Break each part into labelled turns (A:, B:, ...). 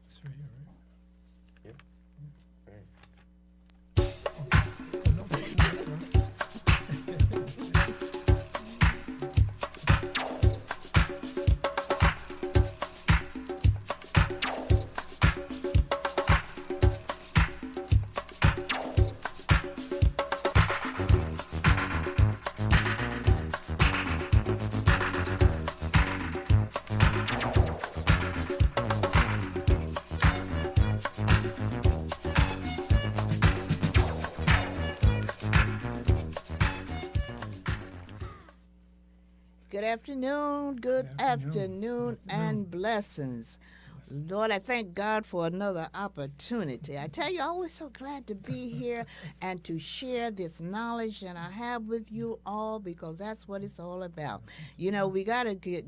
A: It's right here, right?
B: Yeah. Right.
A: Oh, no,
C: Good afternoon,
A: good
C: good
A: afternoon.
C: afternoon,
A: Good
C: and
A: afternoon.
C: blessings.
A: Yes.
C: Lord, I thank God for another opportunity. I tell you, I'm always so glad to be here and to share this knowledge that I have with you all because that's what it's all about. You know, we got to get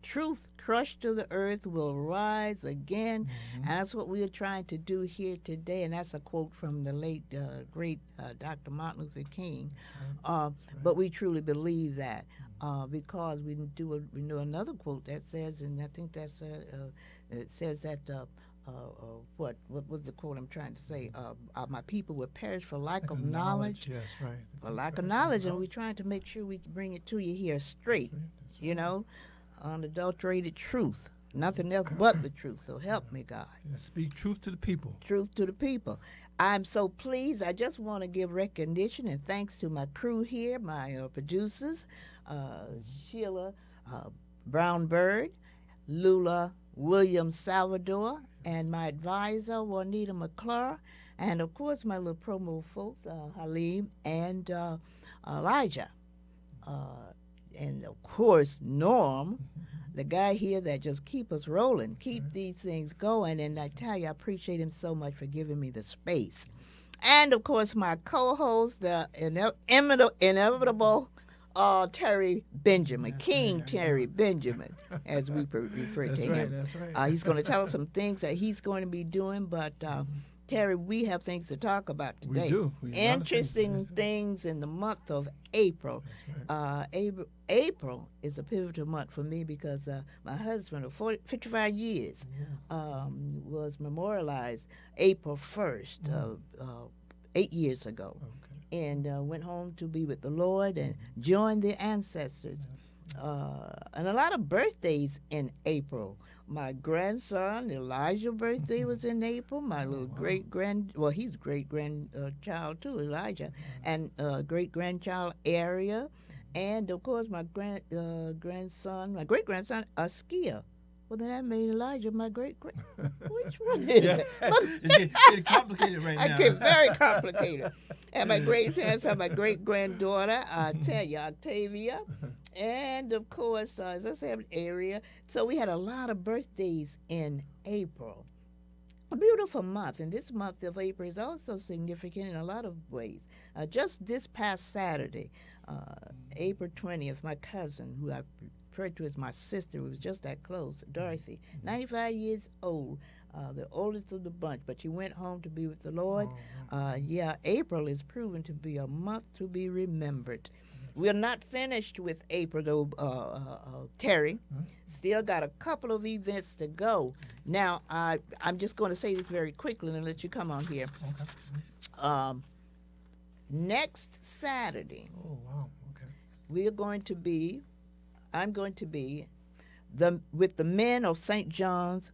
C: truth crushed to the earth will rise again, and that's what we are trying to do here today. And that's a quote from the late, great Dr. Martin Luther King.
A: That's right.
C: But we truly believe that. Because we know another quote that says, and I think that's it says that what was the quote I'm trying to say? My people will perish for lack of knowledge,
A: Yes, right.
C: for lack of knowledge, and we're trying to make sure we bring it to you here straight,
A: That's right.
C: you know, unadulterated truth, nothing else but the truth. So help me, God.
A: Yeah, speak truth to the people.
C: Truth to the people. I'm so pleased. I just want to give recognition and thanks to my crew here, my producers, Sheila Brown Bird, Lula Williams Salvador, and my advisor, Juanita McClure, and of course my little promo folks, Halim and Elijah. And of course, Norm, the guy here that just keep us rolling, keep these things going. And I tell you, I appreciate him so much for giving me the space. And of course, my co-host, the inevitable Terry Benjamin,
A: That's
C: King
A: right,
C: Terry Benjamin, as we refer
A: That's
C: to
A: right.
C: him.
A: That's right.
C: He's going to tell us some things that he's going to be doing, but Terry, we have things to talk about today.
A: We do. We have a lot of things.
C: Interesting things in the month of April.
A: That's right.
C: April is a pivotal month for me because my husband of 55 years was memorialized April 1st, 8 years ago.
A: Okay.
C: And went home to be with the Lord and join the ancestors.
A: Yes.
C: And a lot of birthdays in April. My grandson Elijah's birthday was in April. My little he's great-grandchild too, Elijah, and great-grandchild Area, and of course my great-grandson, Askia. Well, then that made Elijah my great-grand. Which one is it?
A: It's getting complicated right now.
C: I get very complicated. And my great-grandson, my great-granddaughter, I tell you, Octavia. And, of course, as I said, Area. So we had a lot of birthdays in April. A beautiful month. And this month of April is also significant in a lot of ways. Just this past Saturday, April 20th, my cousin, who I referred to as my sister, who was just that close, Dorothy, 95 years old, the oldest of the bunch, but she went home to be with the Lord. April is proven to be a month to be remembered. We're not finished with April, though, Terry. Still got a couple of events to go. Now, I'm just going to say this very quickly and let you come on here.
A: Okay.
C: Next Saturday,
A: Oh, wow. Okay.
C: I'm going to be with the men of St. John's,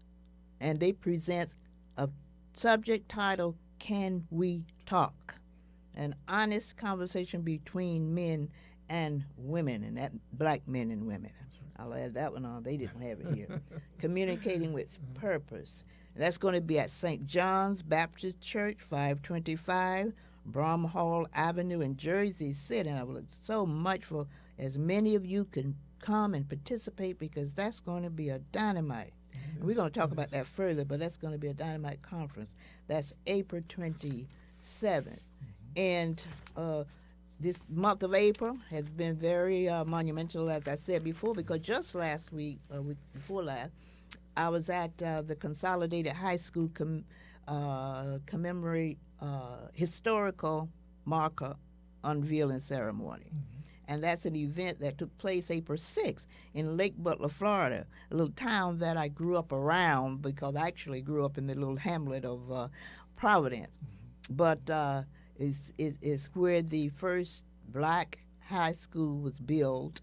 C: and they present a subject titled, Can We Talk? An honest conversation between men and women, and that black men and women. I'll add that one on. They didn't have it here. Communicating with purpose. And that's going to be at St. John's Baptist Church, 525 Bromhall Avenue in Jersey City. And I would look so much for as many of you can come and participate because that's going to be a dynamite. And we're going to talk about that further, but that's going to be a dynamite conference. That's April 27th. And this month of April has been very monumental, as I said before, because just last week, week before last, I was at the Consolidated High School commemorate historical marker unveiling ceremony. and that's an event that took place April 6th in Lake Butler, Florida, a little town that I grew up around because I actually grew up in the little hamlet of Providence. But it's where the first black high school was built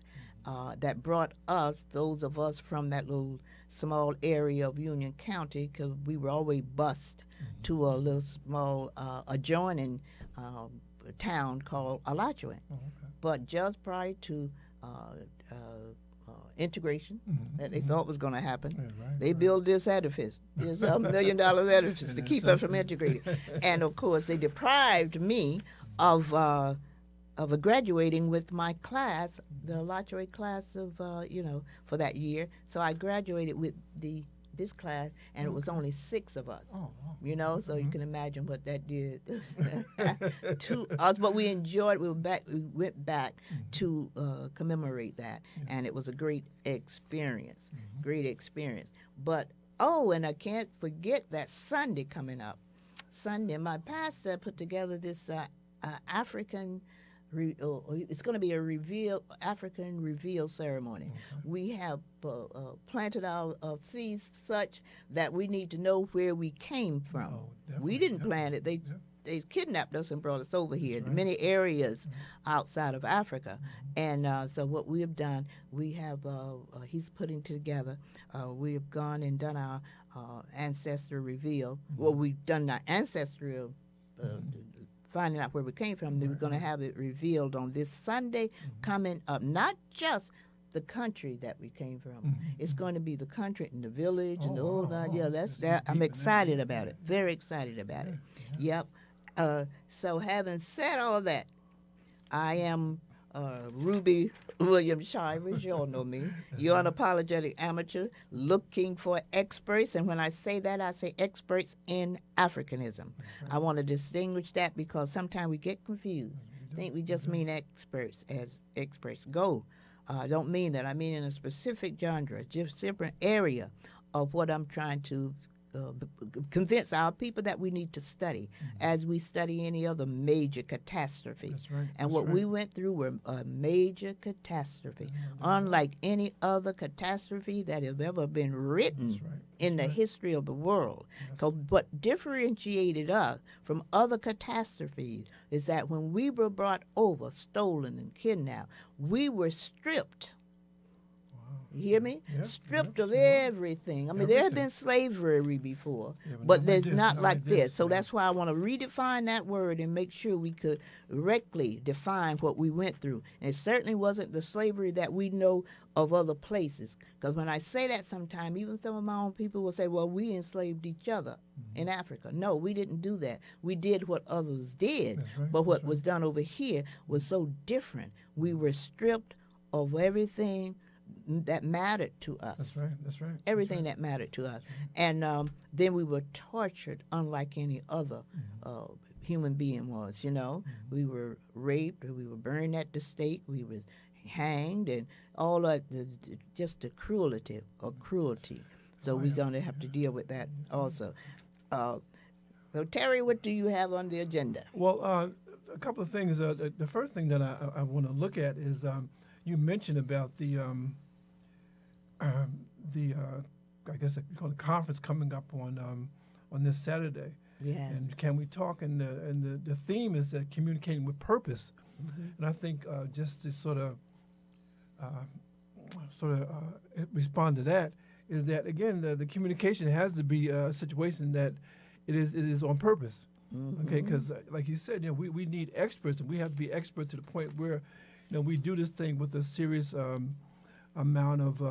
C: that brought us, those of us from that little small area of Union County, because we were always bused to a little small adjoining town called Alachua.
D: Oh, okay.
C: But just prior to integration that they thought was going to happen, they built this edifice, this $1 million edifice to keep us from integrating. And of course, they deprived me of graduating with my class, the Alachua class of for that year. So I graduated with this class, and it was only 6 of us.
D: Oh, wow.
C: So you can imagine what that did to us. But we enjoyed. We went back to commemorate that, and it was a great experience. Great experience. But and I can't forget that Sunday coming up. Sunday, my pastor put together this African. It's going to be a African reveal ceremony. Okay. We have planted our seeds such that we need to know where we came from. We didn't plant it. They kidnapped us and brought us over here to many areas outside of Africa. And so what we have done, we have, he's putting together, we have gone and done our ancestry reveal. Well, we've done our ancestral finding out where we came from. We're going to have it revealed on this Sunday coming up. Not just the country that we came from. It's going to be the country and the village and the whole idea. That's that. I'm excited about it. Very excited about it. Yep. So having said all that, I am Ruby Williams Shivers. You all know me. You're unapologetic amateur looking for experts. And when I say that, I say experts in Africanism. I want to distinguish that because sometimes we get confused. Think we just mean experts as experts go. I don't mean that. I mean in a specific genre, just different area of what I'm trying to convince our people that we need to study as we study any other major catastrophe.
D: That's right.
C: And what we went through were a major catastrophe, unlike any other catastrophe that has ever been written in the history of the world. Because what differentiated us from other catastrophes is that when we were brought over, stolen and kidnapped, we were stripped. You hear me? Stripped of everything. I mean, there have been slavery before, but there's not like this. So that's why I want to redefine that word and make sure we could correctly define what we went through. And it certainly wasn't the slavery that we know of other places. Because when I say that sometimes, even some of my own people will say, well, we enslaved each other in Africa. No, we didn't do that. We did what others did. But what was done over here was so different. We were stripped of everything that mattered to us.
D: That's right.
C: Everything that mattered to us. And then we were tortured unlike any other human being was, you know. We were raped, we were burned at the stake, we were hanged, and all of just the cruelty. So we're going to have to deal with that also. So Terry, what do you have on the agenda?
D: Well, a couple of things. The first thing that I want to look at is you mentioned about the I guess you call it conference coming up on this Saturday.
C: Yes.
D: And can we talk? And the theme is communicating with purpose. And I think just to sort of respond to that is that again the communication has to be a situation that it is on purpose. Okay, because like you said, you know, we need experts, and we have to be experts to the point where, you know, we do this thing with a serious amount of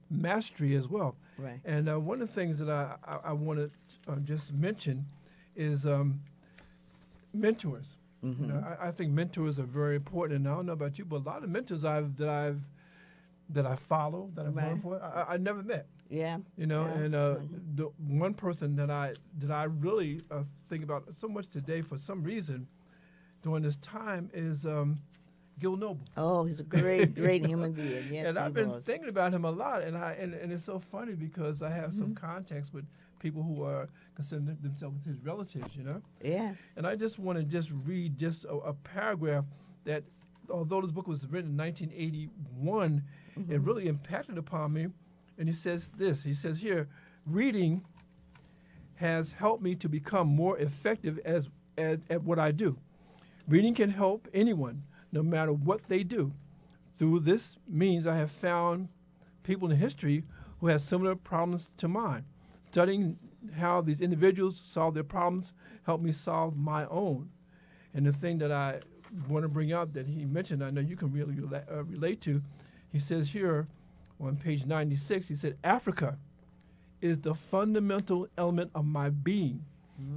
D: mastery as well.
C: Right.
D: And one of the things that I want to just mention is mentors. You know, I think mentors are very important, and I don't know about you, but a lot of mentors that I follow, that I've learned for, I never met.
C: Yeah.
D: You know, and the one person that I really think about so much today for some reason during this time is Gil Noble.
C: Oh, he's a great human being. Yes,
D: and I've been thinking about him a lot, and it's so funny because I have some contacts with people who are considering themselves his relatives, you know.
C: Yeah.
D: And I just want to read a paragraph that although this book was written in 1981, it really impacted upon me. And he says this. He says here, reading has helped me to become more effective at what I do. Reading can help anyone, no matter what they do. Through this means I have found people in history who have similar problems to mine. Studying how these individuals solve their problems helped me solve my own. And the thing that I want to bring out that he mentioned, I know you can really relate to, he says here on page 96, he said, Africa is the fundamental element of my being.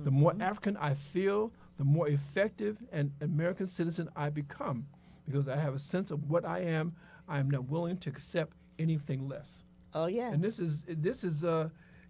D: The more African I feel, the more effective an American citizen I become, because I have a sense of what I am not willing to accept anything less.
C: Oh yeah.
D: And this is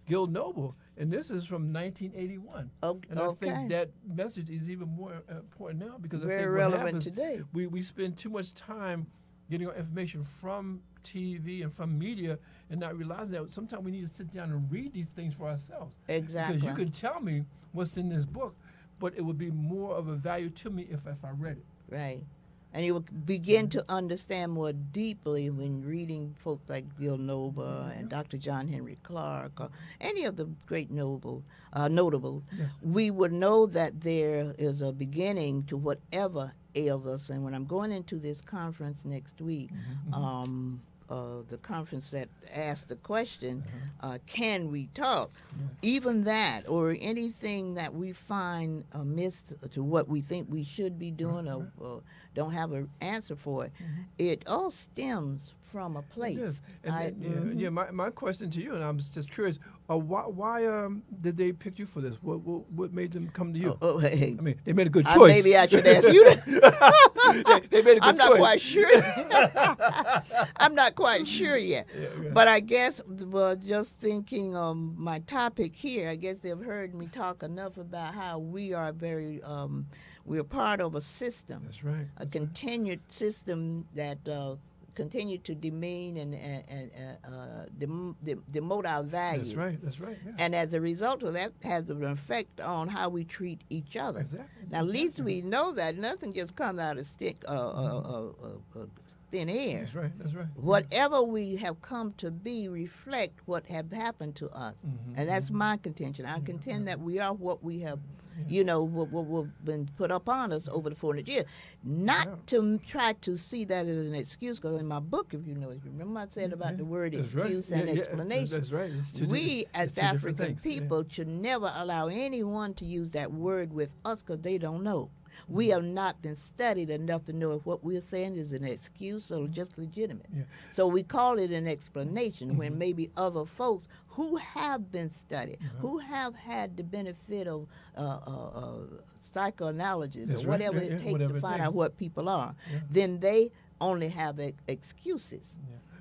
D: Gil Noble, and this is from 1981. And I think that message is even more important now, because I
C: very
D: think
C: relevant
D: what happens,
C: today.
D: We spend too much time getting our information from TV and from media and not realizing that sometimes we need to sit down and read these things for ourselves.
C: Exactly.
D: Because you can tell me what's in this book, but it would be more of a value to me if I read it.
C: Right. And you will begin to understand more deeply when reading folks like Gil Noble and Dr. John Henry Clark or any of the great notables.
D: Yes.
C: We would know that there is a beginning to whatever ails us. And when I'm going into this conference next week, the conference that asked the question, can we talk? Even that, or anything that we find amiss to what we think we should be doing or don't have an answer for it, it all stems from a place.
D: Yes. And my question to you, and I'm just curious, why did they pick you for this? What made them come to you?
C: Hey.
D: I mean, they made a good choice.
C: Maybe I should ask you that.
D: they made a good
C: I'm not
D: choice.
C: quite sure. I'm not quite sure yet. But I guess, just thinking of my topic here, I guess they've heard me talk enough about how we are we're part of a system.
D: That's right.
C: A continued system that continue to demean and demote our values.
D: That's right. Yeah.
C: And as a result of that, has an effect on how we treat each other.
D: Exactly.
C: Now, at least we know that nothing just comes out of thin air.
D: That's right.
C: Whatever we have come to be reflect what have happened to us. And that's my contention. I contend that we are what we have, what been put upon us over the 400 years. Not to try to see that as an excuse, because in my book, if you remember I said about the word excuse and explanation.
D: That's right.
C: We, as African people, should never allow anyone to use that word with us, because they don't know. We have not been studied enough to know if what we're saying is an excuse or just legitimate. So we call it an explanation when maybe other folks who have been studied, who have had the benefit of psychoanalysis or whatever it takes to find out what people are, then they only have excuses.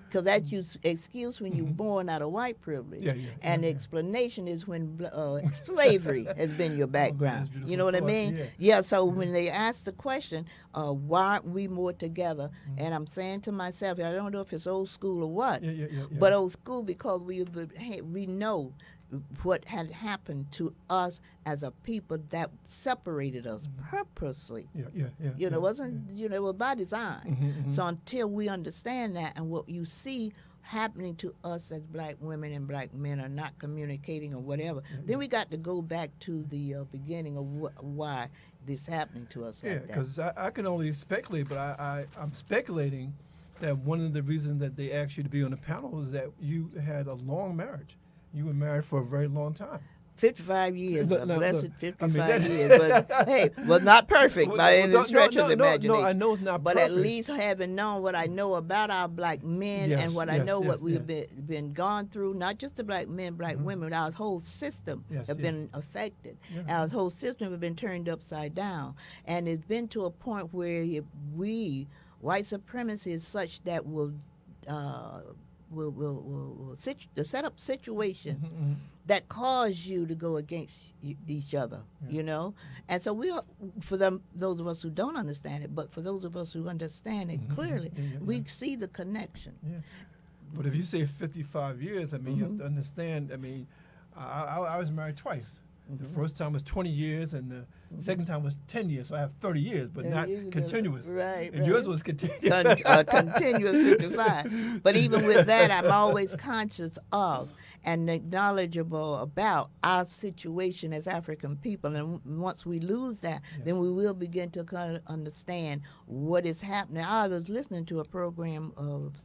C: Because that's your excuse when you're born out of white privilege. And the explanation is when slavery has been your background. You know what I mean? So when they ask the question, why aren't we more together? And I'm saying to myself, I don't know if it's old school or what, but old school because we know what had happened to us as a people that separated us purposely. It wasn't, it was by design. So until we understand that, and what you see happening to us as black women and black men are not communicating or whatever, then we got to go back to the beginning of why this happening to us.
D: Because I can only speculate, but I'm speculating that one of the reasons that they asked you to be on the panel is that you had a long marriage. You were married for a very long time.
C: 55 years, blessed 55 years. But hey, was not perfect by any stretch of the imagination.
D: No, I know it's not
C: but
D: perfect.
C: At least having known what I know about our black men and what I know what we've been gone through, not just the black men, black women, our whole system have been affected. Our whole system have been turned upside down. And it's been to a point where white supremacy is such that will set up situation that cause you to go against each other, and so those of us who don't understand it, but for those of us who understand it clearly, we see the connection.
D: But if you say 55 years, I mean, you have to understand. I mean, I was married twice. The first time was 20 years, and Second time was 10 years, so I have 30 years, but
C: 30
D: not
C: years ago.
D: continuous.
C: Right,
D: And
C: right.
D: yours was continuous.
C: Continuous 55. But even with that, I'm always conscious of and knowledgeable about our situation as African people. And once we lose that, then we will begin to kind of understand what is happening. I was listening to a program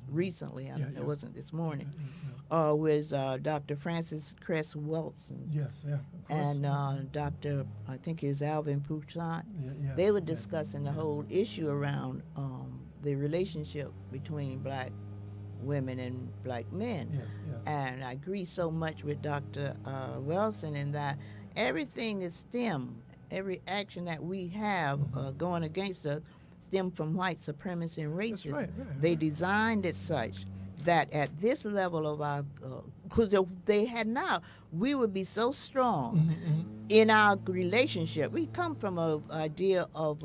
C: recently, it wasn't this morning, with Dr. Francis Cress Wilson.
D: Yes, yeah, of course.
C: And Dr. I think it's Alvin Pouchant.
D: Yes,
C: They were discussing the whole issue around the relationship between black women and black men.
D: Yes, yes.
C: And I agree so much with Dr. Wilson in that everything is STEM. Every action that we have going against us stem from white supremacy and racism.
D: That's right,
C: They designed it such that at this level of our, because they had not, we would be so strong in our relationship. We come from an idea of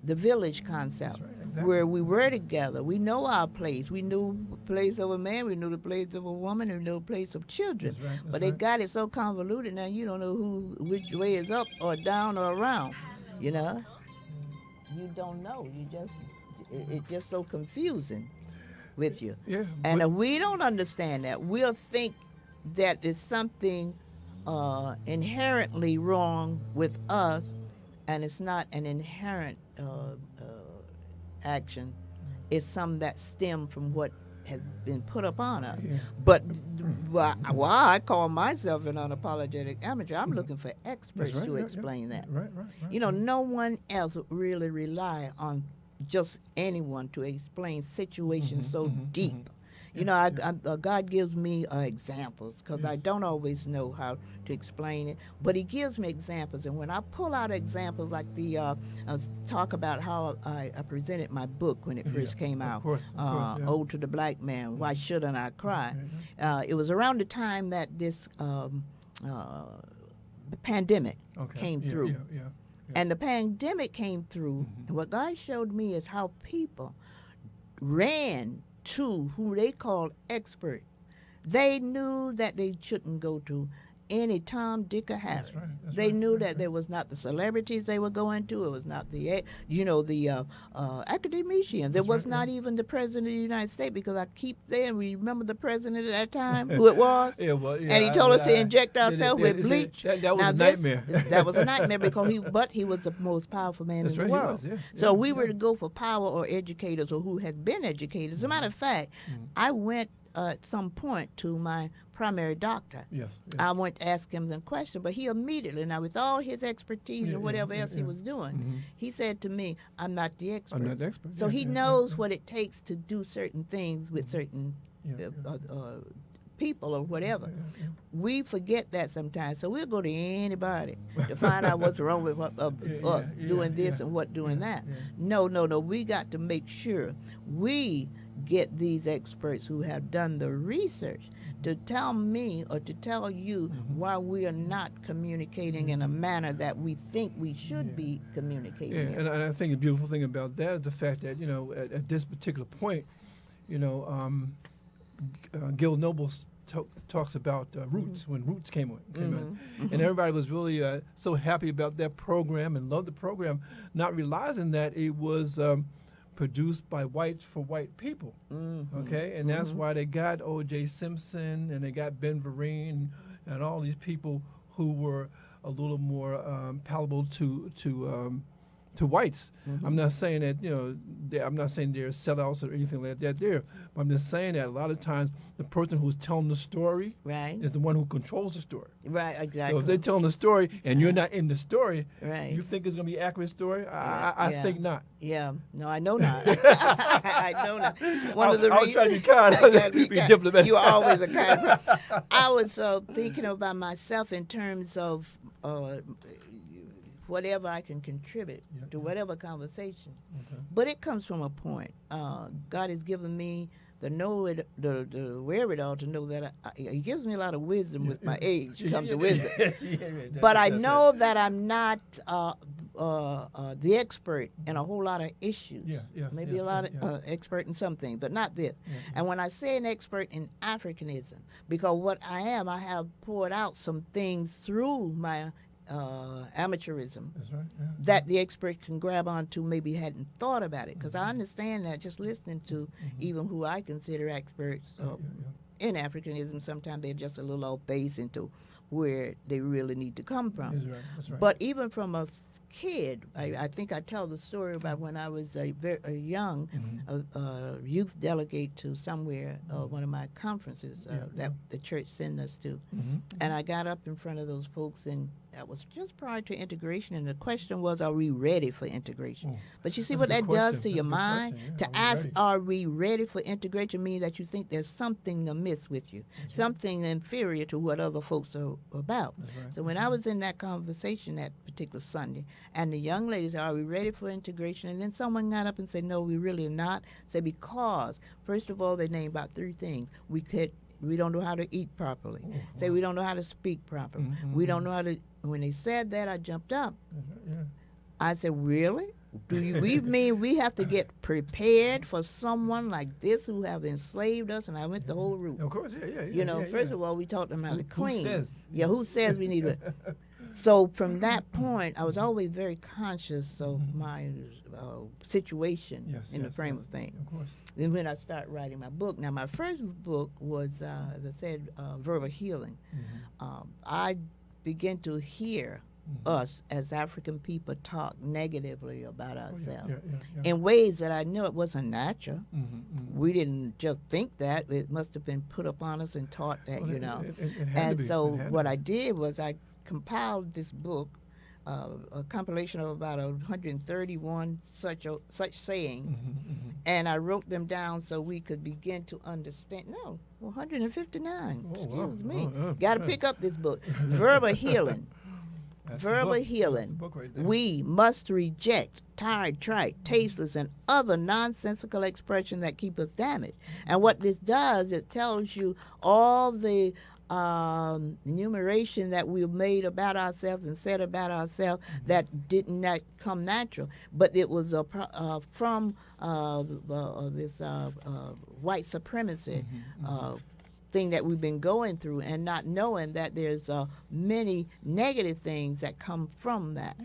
C: the village concept,
D: That's right, exactly.
C: where we were together. We know our place. We knew the place of a man. We knew the place of a woman. We knew the place of children.
D: That's right, that's
C: But they
D: right.
C: got it so convoluted now you don't know which way is up or down or around. You know, you don't know. It's just so confusing with you.
D: Yeah,
C: And
D: but-
C: if we don't understand that, we'll think that there's something inherently wrong with us, and it's not an inherent action. It's some that stem from what has been put upon us.
D: Yeah.
C: But why I call myself an unapologetic amateur, I'm looking for experts
D: That's right,
C: to
D: yeah,
C: explain
D: yeah.
C: that.
D: Right.
C: You know, no one else would really rely on just anyone to explain situations so deep. You know, God gives me examples because I don't always know how to explain it, but He gives me examples. And when I pull out examples like I talk about how I presented my book when it first came out,
D: of course, yeah.
C: Ode to the Black Man, Why Shouldn't I Cry? It was around the time that this pandemic came through.
D: Yeah.
C: And the pandemic came through, and what God showed me is how people ran to who they called expert. They knew that they shouldn't go to any Tom, Dick, or Harry.
D: That's right, that's
C: They
D: right,
C: knew
D: that's
C: that
D: right.
C: there was not the celebrities they were going to. It was not the academicians. It was not even the president of the United States, because I keep there. Remember the president at that time, who it was?
D: Yeah, well, yeah,
C: And he told us to inject
D: yeah,
C: ourselves
D: yeah,
C: with bleach.
D: That was
C: Now
D: a
C: this-
D: nightmare.
C: That was a nightmare because he was the most powerful man
D: That's
C: in the
D: right, he
C: world.
D: was, yeah,
C: So
D: yeah,
C: we were
D: yeah.
C: to go for power or educators or who had been educated. As a matter of fact, I went at some point to my primary doctor.
D: Yes.
C: I went to ask him the question, but he immediately, now with all his expertise
D: Yeah,
C: and whatever
D: yeah,
C: else he
D: yeah.
C: was doing, he said to me, "I'm not the expert."
D: I'm not the expert.
C: So
D: yeah,
C: he
D: yeah,
C: knows
D: yeah,
C: what it takes to do certain things with certain
D: yeah,
C: people or whatever.
D: yeah.
C: We forget that sometimes, so we'll go to anybody to find out what's wrong with us doing this and doing that.
D: yeah.
C: No. We got to make sure we get these experts who have done the research to tell me or to tell you why we are not communicating in a manner that we think we should be communicating.
D: Yeah,
C: in.
D: and I think the beautiful thing about that is the fact that, you know, at this particular point, you know, Gil Noble talks about Roots, when Roots came in. And everybody was really so happy about that program and loved the program, not realizing that it was produced by whites for white people. Okay, and that's why they got O.J. Simpson and they got Ben Vereen and all these people who were a little more palatable to whites. I'm not saying that, you know, I'm not saying they're sellouts or anything like that there, but I'm just saying that a lot of times the person who's telling the story
C: Right.
D: is the one who controls the story.
C: Right, exactly.
D: So if they're telling the story and you're not in the story,
C: Right.
D: you think it's going to be an accurate story?
C: Yeah,
D: I
C: yeah.
D: think not.
C: Yeah, no, I know not. I know not. One of the
D: I was trying to be
C: reasons-
D: kind.
C: I gotta
D: Be
C: kind.
D: diplomatic.
C: You are always a kind person. I was thinking about myself in terms of whatever I can contribute to whatever conversation. But it comes from a point. God has given me the wherewithal to know that He gives me a lot of wisdom with my age. Comes to wisdom. But I know that I'm not the expert in a whole lot of issues. Maybe a lot of expert in some things, but not this. And when I say an expert in Africanism, because what I have poured out some things through my amateurism
D: That's right. Yeah.
C: that the expert can grab onto, maybe hadn't thought about it. Because I understand that just listening to even who I consider experts in Africanism, sometimes they're just a little off base into where they really need to come from.
D: That's right. That's right.
C: But even from a kid, I think I tell the story about when I was a young youth delegate to somewhere, one of my conferences that the church sent us to. And I got up in front of those folks, and that was just prior to integration, and the question was, are we ready for integration? But you see what that does to your mind? To ask, are we ready for integration, means that you think there's something amiss with you, something inferior to what other folks are about. So when I was in that conversation that particular Sunday, and the young lady said, are we ready for integration? And then someone got up and said, no, we really are not. Said, because, first of all, they named about 3 things. We don't know how to eat properly. Say we don't know how to speak properly. We don't know how to. When they said that, I jumped up. I said, really? We mean we have to get prepared for someone like this who have enslaved us? And I went the whole route.
D: Of course,
C: First of all, we taught them how to clean.
D: Who says?
C: Yeah, who says we need to? So from that point, I was always very conscious of my situation in the frame of things.
D: Of course.
C: Then when I started writing my book, now my first book was, as I said, verbal healing. I began to hear us as African people talk negatively about ourselves in ways that I knew it wasn't natural. We didn't just think that. It must have been put upon us and taught that, And so what I did was I compiled this book, a compilation of about 131 such sayings, and I wrote them down so we could begin to understand. No, 159. Excuse me. Got to pick up this book, Verbal Healing. Verbal healing.
D: Right,
C: we must reject tired, trite, tasteless, and other nonsensical expressions that keep us damaged. And what this does, it tells you all the enumeration that we've made about ourselves and said about ourselves that did not come natural, but it was from this white supremacy thing that we've been going through, and not knowing that there's many negative things that come from that.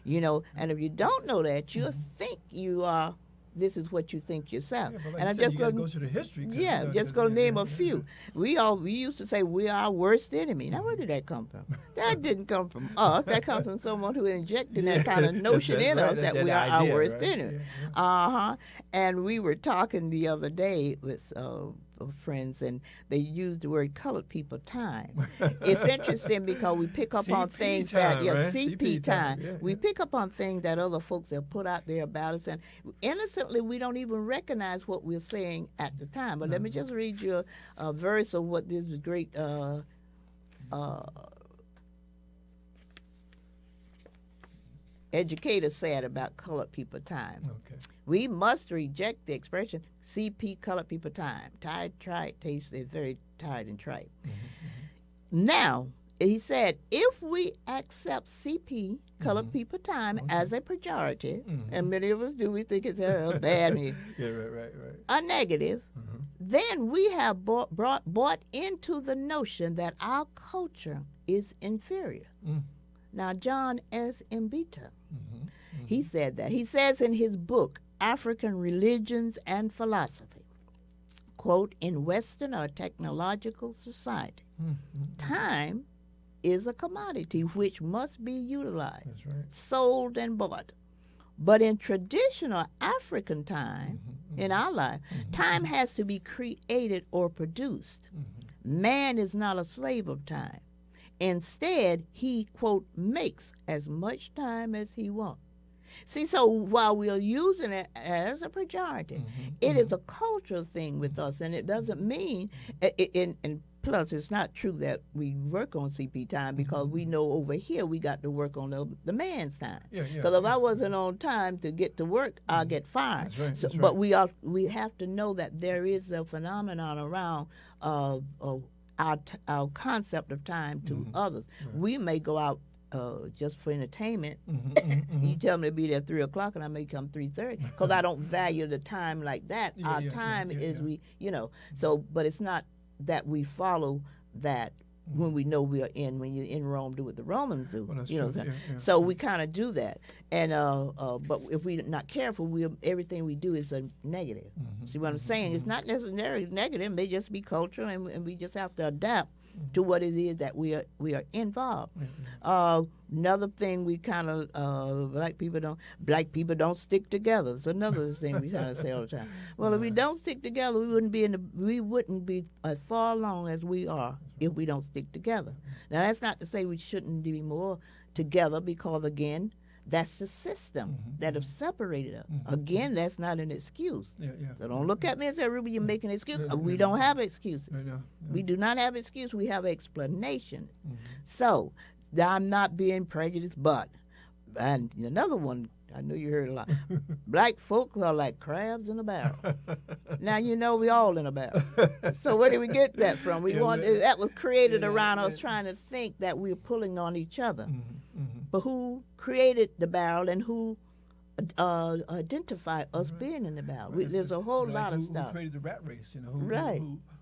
C: And if you don't know that, you'll think you are. This is what you think yourself.
D: And I'm just going to go through the history.
C: Just going to name a few. We used to say we are our worst enemy. Now, where did that come from? That didn't come from us. That comes from someone who injected that kind of notion in us that we are our worst enemy. And we were talking the other day with friends, and they used the word colored people time. It's interesting because we pick up on things
D: time,
C: that,
D: right?
C: CP time. We pick up on things that other folks have put out there about us, and innocently we don't even recognize what we're saying at the time. But let me just read you a verse of what this great educator said about colored people time. We must reject the expression CP colored people time. Tired, trite, taste is very tired and trite. Now, he said, if we accept CP colored people time as a pejorative, and many of us do, we think it's bad, a negative, then we have bought into the notion that our culture is inferior. Now, John S. Mbita, he said that. He says in his book, African Religions and Philosophy, quote, in Western or technological society, time is a commodity which must be utilized, sold and bought. But in traditional African time, in our life, time has to be created or produced. Man is not a slave of time. Instead, he, quote, makes as much time as he wants. See, so while we're using it as a pejorative, it is a cultural thing with us, and it doesn't mean, and plus it's not true that we work on CP time, because we know over here we got to work on the man's time. Because if I wasn't on time to get to work, I'll get fired. But we have to know that there is a phenomenon around our concept of time to others. We may go out just for entertainment. You tell me to be there at 3 o'clock, and I may come 3:30 because I don't value the time like that. Our time is we, So, but it's not that we follow that when we know we are in. When you're in Rome, do what the Romans do.
D: Well, that's
C: you know,
D: true. Yeah.
C: so we kind of do that, and but if we're not careful, everything we do is a negative. See what I'm saying? It's not necessarily negative. It may just be cultural, and we just have to adapt to what it is that we are involved. Another thing we kind of black people don't stick together. It's another thing we kind of say all the time. Well, if we don't stick together, we wouldn't be as far along as we are if we don't stick together. Now that's not to say we shouldn't be more together, because again, that's the system that have separated us. Again, that's not an excuse. So don't look at me and say, Ruby, you're making an excuse. We don't have excuses. We do not have excuse. We have explanation. So I'm not being prejudiced, but, and another one, I know you heard a lot. Black folk are like crabs in a barrel. Now you know we all in a barrel. So where did we get that from? That was created around us trying to think that we're pulling on each other. But who created the barrel and who identified us being in the barrel? There's a whole lot of stuff.
D: Who created the rat race?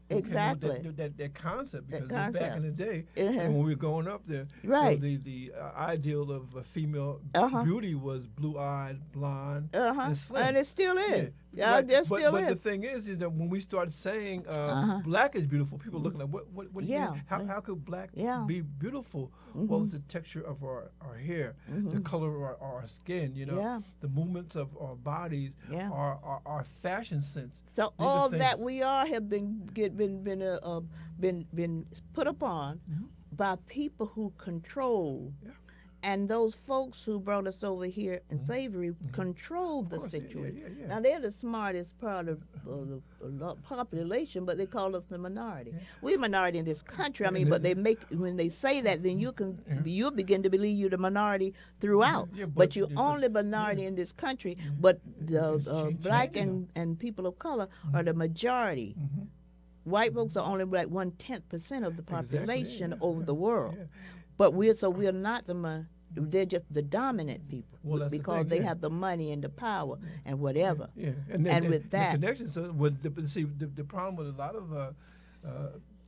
C: Exactly.
D: That concept, because
C: concept.
D: Back in the day, when we were growing up there,
C: right.
D: The ideal of a female beauty was blue-eyed, blonde, and slim.
C: And it still is.
D: Right.
C: There still
D: but
C: is.
D: the thing is that when we start saying black is beautiful, people are looking like, what do you mean? How could black be beautiful? Well, it's the texture of our hair, the color of our skin, the movements of our bodies, our fashion sense.
C: So all that we are have been put upon by people who control. And those folks who brought us over here in slavery controlled the situation. Now, they're the smartest part of the population, but they call us the minority. We're a minority in this country. I mean, but when they say that, then you'll begin to believe you're the minority throughout. But you're only minority in this country. But the black and people of color are the majority. White folks are only like 1/10% of the population over the world. But we're not they're just the dominant people, because they have the money and the power and whatever. And with that,
D: the connection. So the problem with a lot of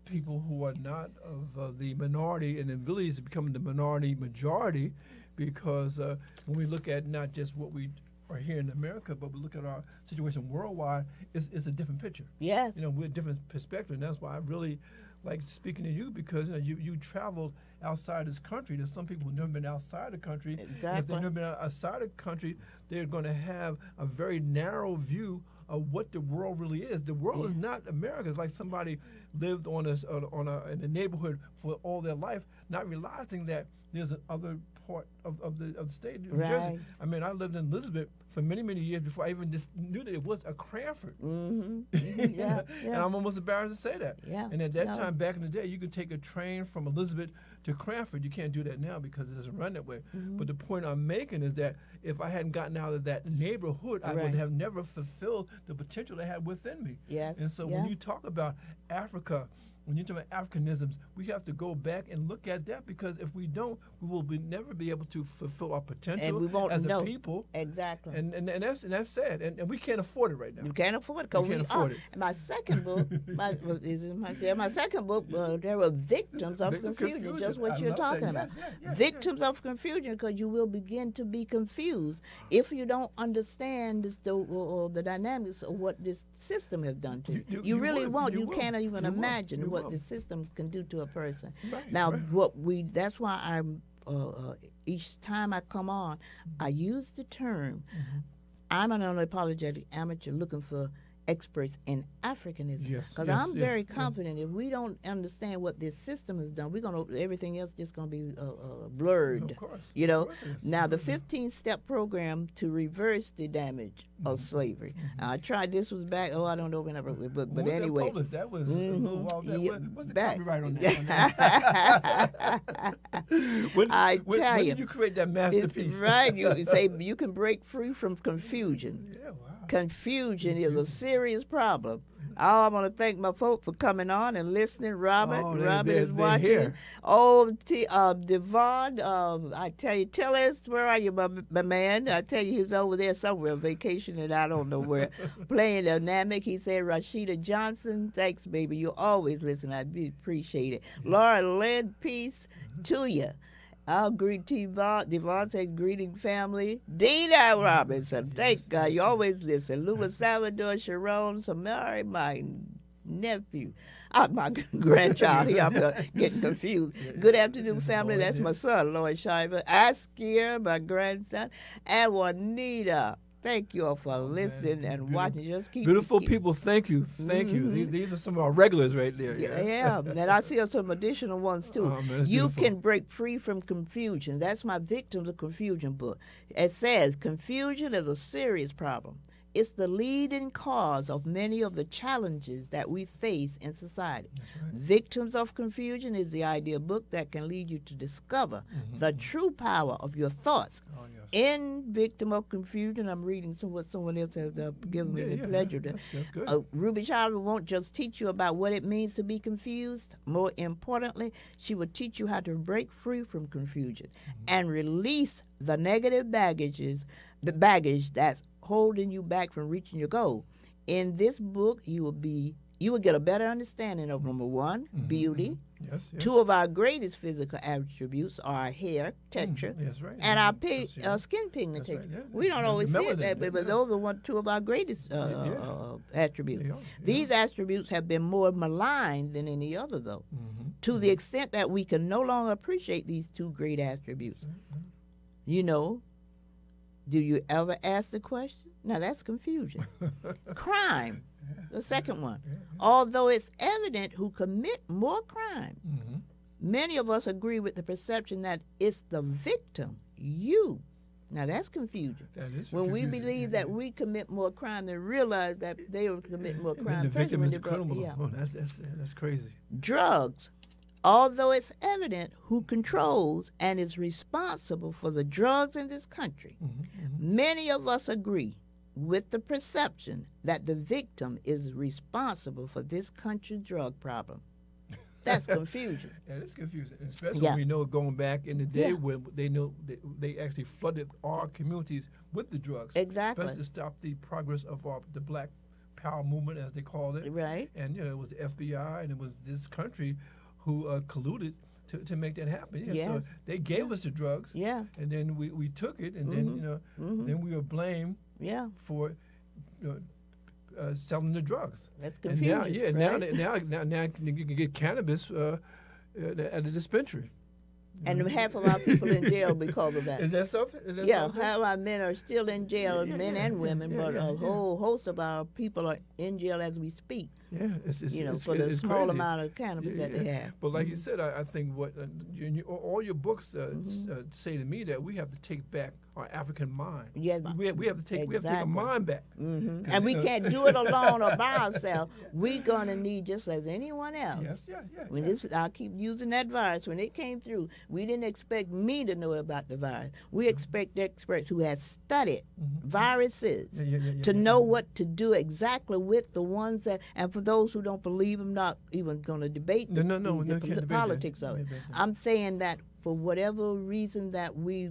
D: people who are not of the minority, and then really is becoming the minority majority, because when we look at not just what we are here in America, but we look at our situation worldwide, it's a different picture.
C: Yeah.
D: We're a different perspective, and that's why I really like speaking to you, because you traveled outside this country. There's some people who've never been outside the country.
C: Exactly.
D: If they've never been outside the country, they're going to have a very narrow view of what the world really is. The world is not America. It's like somebody lived in a neighborhood for all their life, not realizing that there's another part of the state, New Jersey. I mean, I lived in Elizabeth for many, many years before I even just knew that it was a Cranford. And I'm almost embarrassed to say that. And at that time, back in the day, you could take a train from Elizabeth to Cranford. You can't do that now because it doesn't run that way. But the point I'm making is that if I hadn't gotten out of that neighborhood, I would have never fulfilled the potential I had within me. And so when you talk about Africa, when you talk about Africanisms, we have to go back and look at that, because if we don't, we will never be able to fulfill our potential
C: and we won't
D: as
C: know.
D: a people.
C: Exactly.
D: And that's sad. And we can't afford it right now.
C: You can't afford it, because
D: we can't afford it.
C: And my second book, my second book, there were victims of confusion, just what you're talking about. Victims of confusion, because you will begin to be confused if you don't understand the dynamics of what this system has done to you. You really won't. You can't even imagine what the system can do to a person. Now, that's why I'm each time I come on, I use the term, I'm an unapologetic amateur looking for experts in Africanism, because I'm very confident if we don't understand what this system has done, everything else just going to be blurred.
D: Of course.
C: Now the 15-step program to reverse the damage of slavery. I tried. This was back. I don't know when I wrote the book, but anyway.
D: That was a little while back. What's the copyright on that? When did you create that masterpiece?
C: Right. You say you can break free from confusion. Confusion is a serious problem, I want to thank my folks for coming on and listening. Robert,
D: Oh,
C: Robert is
D: they're
C: watching.
D: here.
C: Oh, Devon, I tell you, Tillis, where are you, my man? I tell you, he's over there somewhere on vacation, and I don't know where, playing dynamic. He said, Rashida Johnson, thanks, baby. You always listen. I appreciate it. Laura Lynn, peace to you. I'll greet Devon said, greeting family. Dina Robinson, thank God. You always listen. Louis Salvador, Sharon, Samari, my nephew. My grandchild here. I'm getting confused. Good afternoon, family. That's my son, Lloyd Shiver. Askia, my grandson. And Juanita. Thank you all for listening and watching. Just keep
D: Beautiful people, thank you. Thank you. These are some of our regulars right there.
C: Yeah, and I see some additional ones too.
D: Oh, man, that's
C: You
D: beautiful.
C: can break free from confusion. That's my Victims of Confusion book. It says confusion is a serious problem. It's the leading cause of many of the challenges that we face in society.
D: Right.
C: Victims of Confusion is the idea book that can lead you to discover the true power of your thoughts.
D: Oh, yes.
C: In Victim of Confusion, I'm reading what someone else has given me the pleasure to.
D: That's good.
C: Ruby Shiver won't just teach you about what it means to be confused. More importantly, she will teach you how to break free from confusion and release the negative the baggage that's holding you back from reaching your goal. In this book, you will get a better understanding of number one, beauty.
D: Yes.
C: Two of our greatest physical attributes are our hair texture
D: Yes, right.
C: and our
D: That's
C: skin pigmentation.
D: right, yeah.
C: We don't
D: The
C: always see it
D: melanin,
C: that way, but
D: yeah.
C: those are two of our greatest attributes.
D: They are,
C: These attributes have been more maligned than any other, though, to the extent that we can no longer appreciate these two great attributes. You know, do you ever ask the question? Now, that's confusion. Crime, the second one. Although it's evident who commit more crime, many of us agree with the perception that it's the victim, you. Now, that's confusion.
D: That is
C: When we
D: confusing.
C: believe that we commit more crime than realize that they will commit more
D: And
C: crime.
D: then the victim is the
C: Especially when
D: criminal.
C: they brought-
D: That's crazy.
C: Drugs. Although it's evident who controls and is responsible for the drugs in this country, many of us agree with the perception that the victim is responsible for this country's drug problem. That's confusion.
D: Yeah, it's confusing, especially
C: Yeah.
D: when we know going back in the day
C: Yeah.
D: when they know they actually flooded our communities with the drugs.
C: Exactly.
D: Especially to stop the progress of the Black Power movement, as they called it.
C: Right.
D: And it was the FBI and it was this country who colluded to make that happen.
C: Yeah.
D: So they gave us the drugs.
C: Yeah.
D: And then we took it, and then then we were blamed
C: Yeah.
D: for selling the drugs.
C: That's
D: And
C: confusion.
D: now,
C: right?
D: now you can get cannabis at a dispensary.
C: And half of our people in jail because of that.
D: Is that something? Is that
C: Yeah,
D: something?
C: half our men are still in jail,
D: Yeah,
C: men
D: yeah,
C: and women,
D: yeah,
C: but
D: yeah,
C: a
D: yeah.
C: whole host of our people are in jail as we speak.
D: Yeah, it's
C: For the
D: it's
C: small
D: crazy.
C: amount of cannabis that they have.
D: But like you said, I think what all your books say to me that we have to take back our African mind.
C: Yeah,
D: we have to take a
C: exactly.
D: mind back. 'Cause,
C: And we can't do it alone or by ourselves. We're gonna need just as anyone else.
D: Yes, yeah.
C: When I keep using that virus. When it came through, we didn't expect me to know about the virus. We expect experts who have studied viruses to know what to do exactly with the ones that. And for those who don't believe, I'm not even going to debate
D: No,
C: the
D: can't debate that.
C: politics of it.
D: Debate that.
C: I'm saying that for whatever reason that we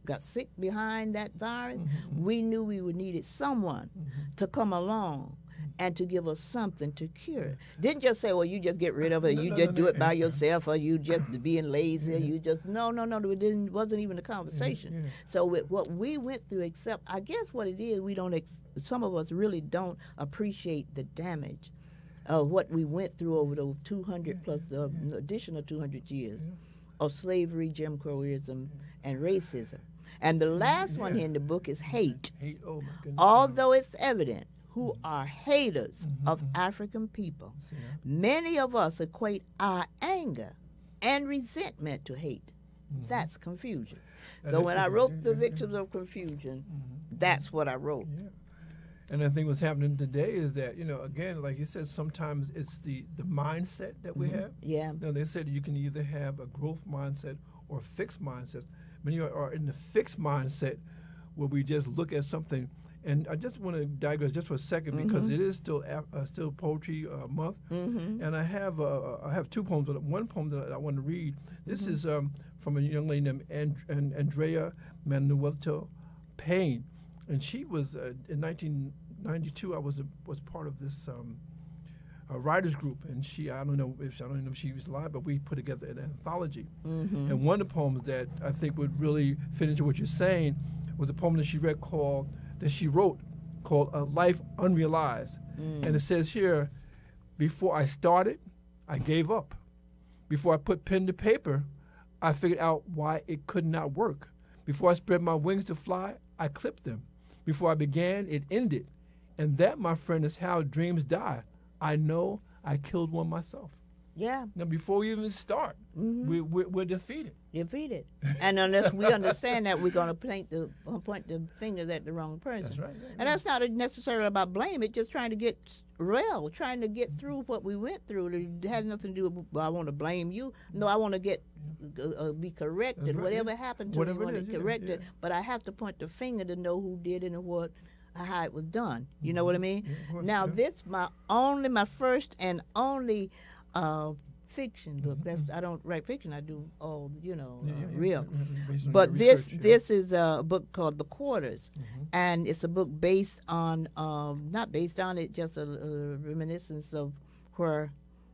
C: got sick behind that virus, we knew we would needed someone to come along and to give us something to cure it. Didn't just say, well, you just get rid of it, you just do it by yourself, or you just being lazy, or you just, no, it wasn't even a conversation. So with what we went through, except, I guess what it is, some of us really don't appreciate the damage of what we went through over those 200 plus, additional 200 years of slavery, Jim Crowism, and racism. And the last one here in the book is hate.
D: Hate, oh my goodness.
C: Although it's evident who are haters of African people, many of us equate our anger and resentment to hate. That's confusion. So when I wrote The Victims of Confusion, that's what I wrote.
D: Yeah. And I think what's happening today is that, again, like you said, sometimes it's the mindset that we have.
C: Yeah.
D: They said you can either have a growth mindset or a fixed mindset. Many are in the fixed mindset where we just look at something And I just want to digress just for a second because it is still still Poetry Month, and I have 2 poems. One poem that I want to read. This is from a young lady named Andrea Manuelito Payne, and she was in 1992. I was part of this writers group, and I don't know if she was alive, but we put together an anthology. And one of the poems that I think would really fit into what you're saying was a poem that she wrote called "A Life Unrealized," and it says here, "Before I started, I gave up. Before I put pen to paper, I figured out why it could not work. Before I spread my wings to fly, I clipped them. Before I began, it ended. And that, my friend, is how dreams die. I know I killed one myself."
C: Yeah.
D: Now, before we even start, we're defeated.
C: Defeated. And unless we understand that, we're going to point the fingers at the wrong person.
D: That's right.
C: And that's not necessarily about blame. It's just trying to get trying to get through what we went through. It has nothing to do with, well, I want to blame you. No, I want to be corrected.
D: That's right,
C: Whatever
D: yeah.
C: happened to
D: Whatever
C: me, I
D: it
C: want
D: is,
C: it corrected.
D: yeah.
C: But I have to point the finger to know who did it and how it was done. You know what I mean?
D: Yeah, of course,
C: Now,
D: yeah.
C: this my first and only fiction book. I don't write fiction. I do all real.
D: Based on
C: But
D: your
C: this
D: research,
C: this is a book called The Quarters, and it's a book based on not based on it, just a reminiscence of where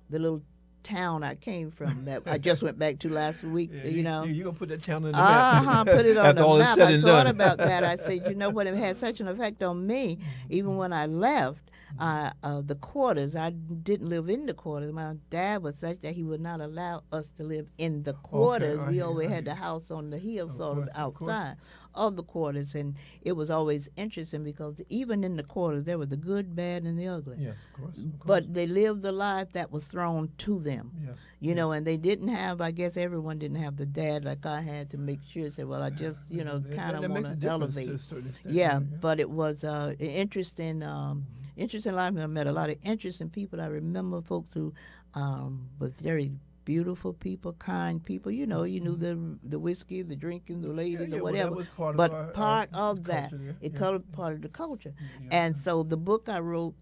C: the little town I came from that I just went back to last week.
D: Yeah,
C: you know,
D: you're gonna put that town in the map.
C: put it on
D: After
C: the
D: all is
C: map.
D: said
C: I
D: and
C: thought
D: done.
C: about that. I said, you know what? It had such an effect on me, even when I left. The quarters, I didn't live in the quarters. My dad was such that he would not allow us to live in the quarters.
D: I
C: We
D: hear,
C: always
D: I
C: had the
D: hear.
C: house on the hill, sort
D: course,
C: of
D: of course.
C: outside of the quarters, and it was always interesting because even in the quarters there was the good, bad, and the ugly.
D: Yes, of course.
C: But they lived the life that was thrown to them.
D: Yes.
C: You know, and they didn't have, I guess everyone didn't have the dad like I had to make sure, say, well, I just, kind of
D: That makes a
C: want to
D: difference
C: elevate.
D: to a certain extent.
C: Yeah, but it was an interesting life. I met a lot of interesting people. I remember folks who was very beautiful people, kind people. You knew the whiskey, the drinking, the ladies,
D: well,
C: or whatever.
D: that was part
C: But
D: of
C: part
D: our
C: of that,
D: culture there.
C: it
D: Yeah.
C: colored part of the culture.
D: Yeah.
C: And so the book I wrote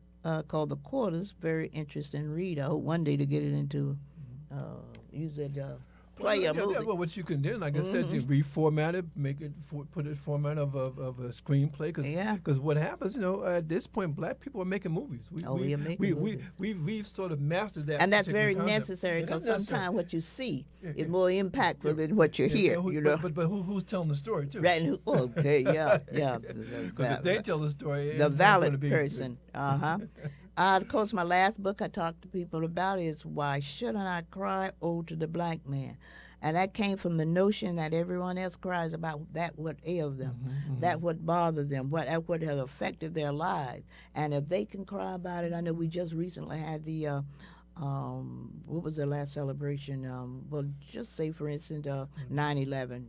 C: called The Quarters, very interesting read. I hope one day to get it into use it. Play a movie.
D: Well, what you can do, like I said, you reformat it, put it format of a screenplay. Because what happens, at this point, black people are making movies.
C: We are making movies.
D: We've sort of mastered that.
C: And that's
D: particular
C: very
D: concept.
C: necessary
D: It is
C: because
D: necessary.
C: sometimes what you see
D: Yeah,
C: is more impactful than what you hear.
D: But who's telling the story too?
C: Right? Okay, yeah.
D: Because if they tell the story,
C: the
D: it's not
C: valid
D: gonna be
C: person. Of course, my last book I talked to people about is Why Shouldn't I Cry? Ode to the Black Man. And that came from the notion that everyone else cries about that what ails them, that what bothers them, what has affected their lives. And if they can cry about it, I know we just recently had the what was the last celebration? Well, just say, for instance, 9/11,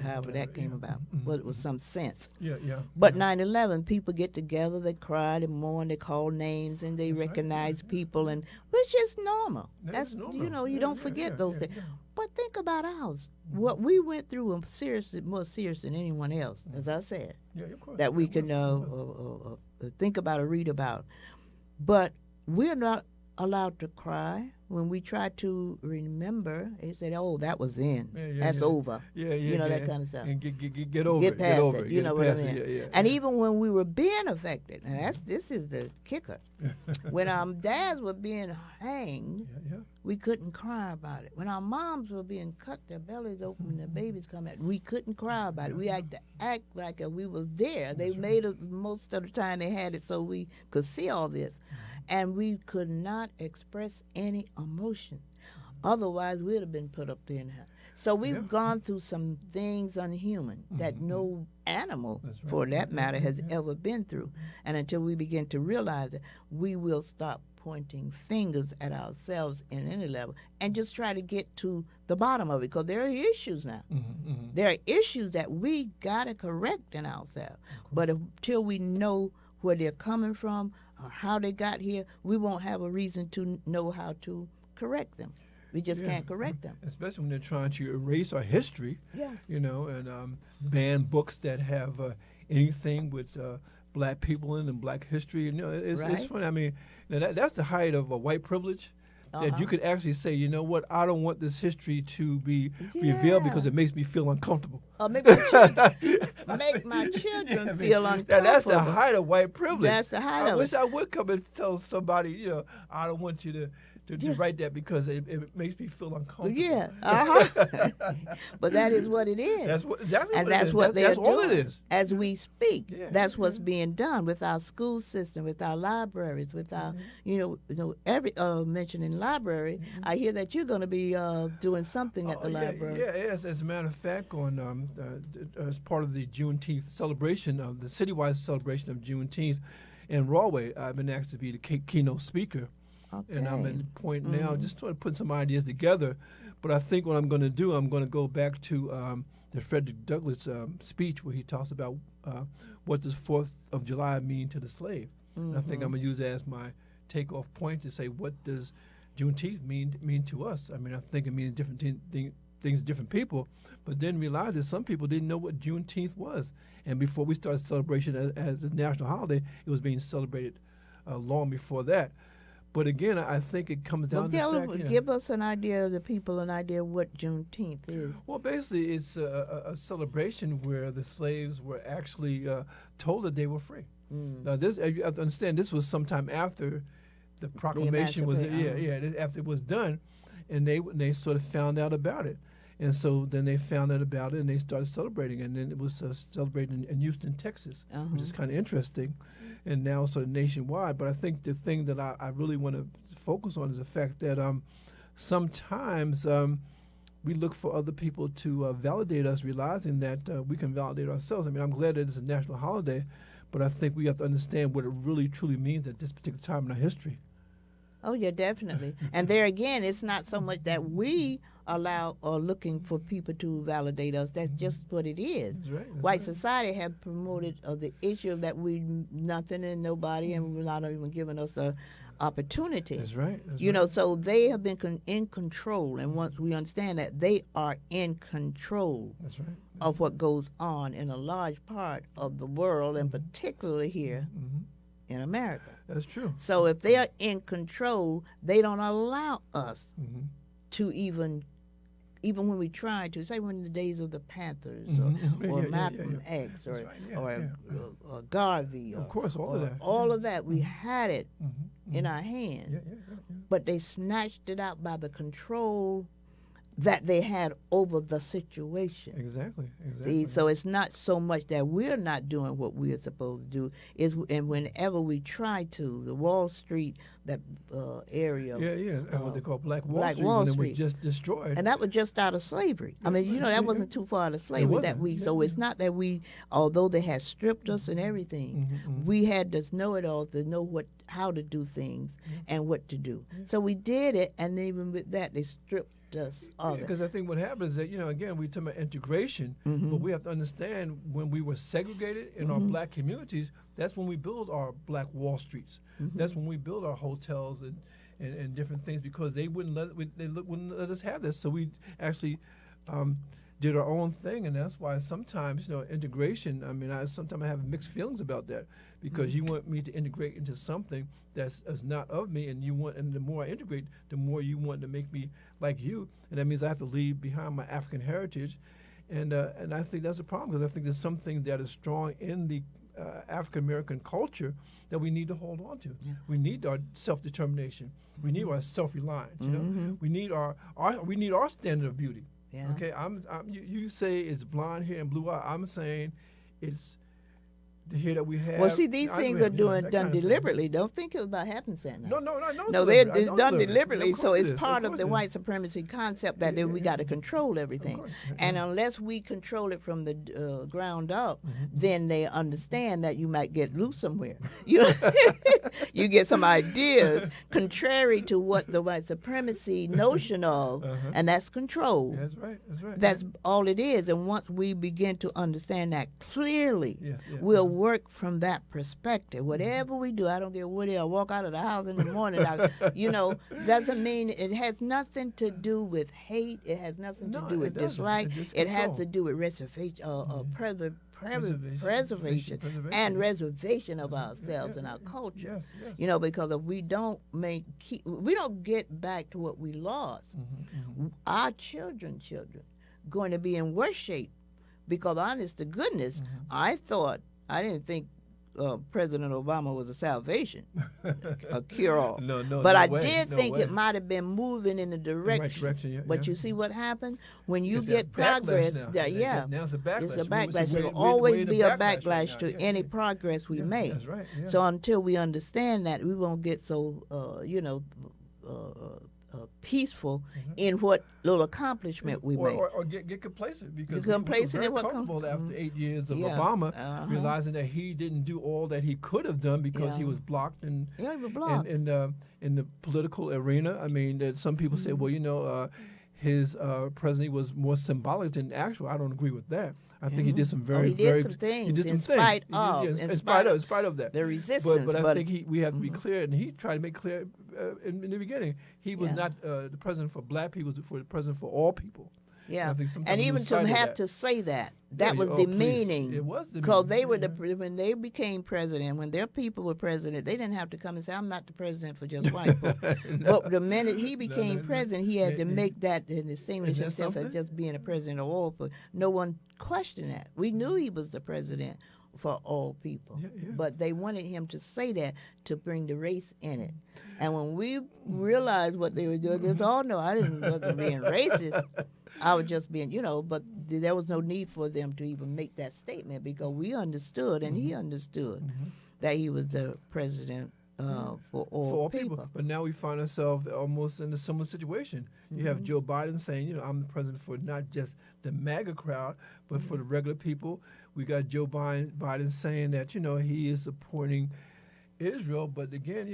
C: however that came about. Well, it was some sense.
D: Yeah.
C: But 9/11, people get together, they cry, they mourn, they call names, and they recognize people, and it's just normal. That's
D: normal.
C: You don't forget those things. But think about ours. What we went through was more serious than anyone else, as I said.
D: Yeah, of course.
C: That we can think about or read about. But we're not allowed to cry when we try to remember. They said, "Oh, that was then. That's over."
D: Yeah.
C: That kind of stuff.
D: And get over
C: Get
D: it.
C: past
D: Get over
C: it.
D: it.
C: You know what I
D: past
C: mean?
D: it, yeah.
C: And even when we were being affected, and this is the kicker. When our dads were being hanged, we couldn't cry about it. When our moms were being cut, their bellies open, and their babies come out, we couldn't cry about it. We had to act like we was there. They made it most of the time. They had it so we could see all this, and we could not express any emotion. Otherwise, we'd have been put up there in hell. So we've gone through some things unhuman that no animal, for that matter, has ever been through. And until we begin to realize it, we will stop pointing fingers at ourselves in any level and just try to get to the bottom of it, because there are issues now. There are issues that we got to correct in ourselves. But until we know where they're coming from or how they got here, we won't have a reason to know how to correct them. We just can't correct them.
D: Especially when they're trying to erase our history.
C: Yeah.
D: And ban books that have anything with black people in and black history. And, it's
C: Right.
D: funny. I mean, that's the height of white privilege. That you could actually say, you know what, I don't want this history to be revealed because it makes me feel uncomfortable.
C: Make my children feel uncomfortable.
D: That's the height of white privilege.
C: That's the height
D: I
C: of
D: wish
C: it.
D: I would come and tell somebody, I don't want you to write that because it makes me feel uncomfortable.
C: Yeah, but that is what it is.
D: That's exactly
C: and
D: what it
C: that's
D: is.
C: what they're
D: That's all
C: doing
D: it is.
C: as we speak.
D: Yeah,
C: That's what's being done with our school system, with our libraries, with our, every mentioning library. I hear that you're going to be doing something at the library.
D: Yes. As a matter of fact, on as part of the Juneteenth celebration of the citywide celebration of Juneteenth in Rahway, I've been asked to be the keynote speaker.
C: Okay.
D: And I'm at the point now just trying to put some ideas together. But I think what I'm going to do, I'm going to go back to the Frederick Douglass speech where he talks about what does 4th of July mean to the slave. And I think I'm going to use that as my takeoff point to say, what does Juneteenth mean to us? I mean, I think it means different things to different people, but then realize that some people didn't know what Juneteenth was. And before we started celebration as a national holiday, it was being celebrated long before that. But again, I think it comes down to the fact,
C: give us an idea, the people an idea what Juneteenth is.
D: Well, basically, it's a celebration where the slaves were actually told that they were free. Now, you have to understand, this was sometime after the proclamation was, after it was done, and they sort of found out about it. And so then they found out about it, and they started celebrating. And then it was celebrated in Houston, Texas, which is kind of interesting. And now sort of nationwide. But I think the thing that I really want to focus on is the fact that sometimes we look for other people to validate us, realizing that we can validate ourselves. I mean, I'm glad that it's a national holiday, but I think we have to understand what it really, truly means at this particular time in our history.
C: Oh, yeah, definitely. And there again, it's not so much that we allow or looking for people to validate us. That's just what it is.
D: That's right.
C: White society have promoted the issue that we nothing and nobody, and we're not even giving us a opportunity.
D: That's right.
C: So they have been in control, and once we understand that they are in control
D: That's right.
C: of what goes on in a large part of the world, and particularly here in America.
D: That's true.
C: So if they are in control, they don't allow us to even when we try to, say when the days of the Panthers or Malcolm X or Garvey.
D: Of course, all of that.
C: All of that, we had it in our hands.
D: Yeah.
C: But they snatched it out by the control that they had over the situation.
D: Exactly.
C: See, so it's not so much that we're not doing what we're supposed to do. And whenever we try to, the Wall Street, that area.
D: What they call Black Wall
C: Black
D: Street,
C: Wall
D: when it
C: Street.
D: was just destroyed.
C: And that was just out of slavery. I mean, that wasn't too far out of slavery that we. So it's not that we, although they had stripped us and everything, we had to know it all to know how to do things and what to do. So we did it, and even with that, they stripped us of it.
D: Because I think what happens is that, again, we talk about integration, but we have to understand when we were segregated in our black communities, that's when we build our Black Wall Streets. That's when we build our hotels and different things, because they wouldn't wouldn't let us have this. So we actually did our own thing, and that's why sometimes integration. I mean, sometimes I have mixed feelings about that, because you want me to integrate into something that's not of me, and the more I integrate, the more you want to make me like you, and that means I have to leave behind my African heritage, and I think that's a problem, because I think there's something that is strong in the African American culture that we need to hold on to. Yeah. We need our self-determination. We need our self-reliance. We need our standard of beauty.
C: Yeah.
D: Okay, you say it's blonde hair and blue eye. I'm saying it's the hair that we have.
C: Well, see, these things are done deliberately. Don't think it's about happenstance. No, it's done deliberately. So it's part of the white supremacy concept that we got to control everything. And unless we control it from the ground up, then they understand that you might get loose somewhere. You get some ideas contrary to what the white supremacy notion of, and that's control.
D: That's right.
C: That's all it is. And once we begin to understand that clearly, we'll work from that perspective. Whatever we do, I don't care what I walk out of the house in the morning, doesn't mean it has nothing to do with hate. It has nothing to do with dislike. It has to do with reservation, preservation and reservation of ourselves and our culture.
D: Yes, yes.
C: You know, because if we don't we don't get back to what we lost, our children going to be in worse shape. Because honest to goodness, I didn't think President Obama was a salvation, a cure-all. But I did think it might have been moving in the direction.
D: Right direction,
C: But you see what happened when you get progress.
D: Now.
C: Now
D: it's a backlash.
C: It's a backlash.
D: We're
C: There will always be a
D: right
C: backlash
D: now.
C: to any progress we make.
D: That's right. Yeah.
C: So until we understand that, we won't get so peaceful in what little accomplishment we make.
D: Or get complacent because
C: complacent
D: we
C: in
D: were
C: what
D: very comfortable after 8 years of
C: Yeah.
D: Obama, realizing that he didn't do all that he could have done because he was blocked in
C: he was blocked.
D: in the political arena. I mean, that some people say, well, his presidency was more symbolic than actual. I don't agree with that. I think he did some very,
C: he did some things
D: he did some
C: in
D: things.
C: spite
D: in spite of that.
C: the resistance.
D: But I think we have to be clear, and he tried to make clear in the beginning, he was not the president for black people, he was the president for all people.
C: Yeah,
D: I think sometimes
C: and
D: we
C: even
D: lose
C: to
D: sight of
C: have
D: that.
C: to say that was
D: please.
C: demeaning.
D: It was
C: because they were
D: demeaning,
C: when they became president, when their people were president, they didn't have to come and say, "I'm not the president for just white folk." But the minute he became president, he had to make that and distinguish
D: that
C: himself as
D: something?
C: just being a president of all. But no one questioned that. We knew he was the president for all people, but they wanted him to say that to bring the race in it. And when we realized what they were doing, they said, "Oh no, I wasn't being racist. I was just being, but there was no need for them to even make that statement because we understood and he understood that he was the president for all people.
D: But now we find ourselves almost in a similar situation. You have Joe Biden saying, I'm the president for not just the MAGA crowd, but for the regular people. We got Joe Biden saying that, he is supporting Israel, but again,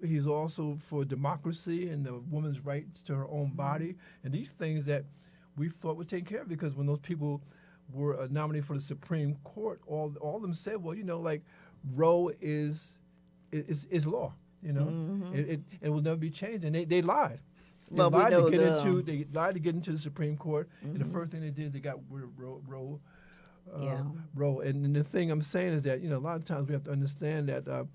D: he's also for democracy and the woman's rights to her own body, and these things that we thought were taken care of because when those people were nominated for the Supreme Court, all of them said, well, like Roe is law, it will never be changed, and they lied. They lied to get into the Supreme Court, and the first thing they did is they got rid of Roe. And the thing I'm saying is that a lot of times we have to understand that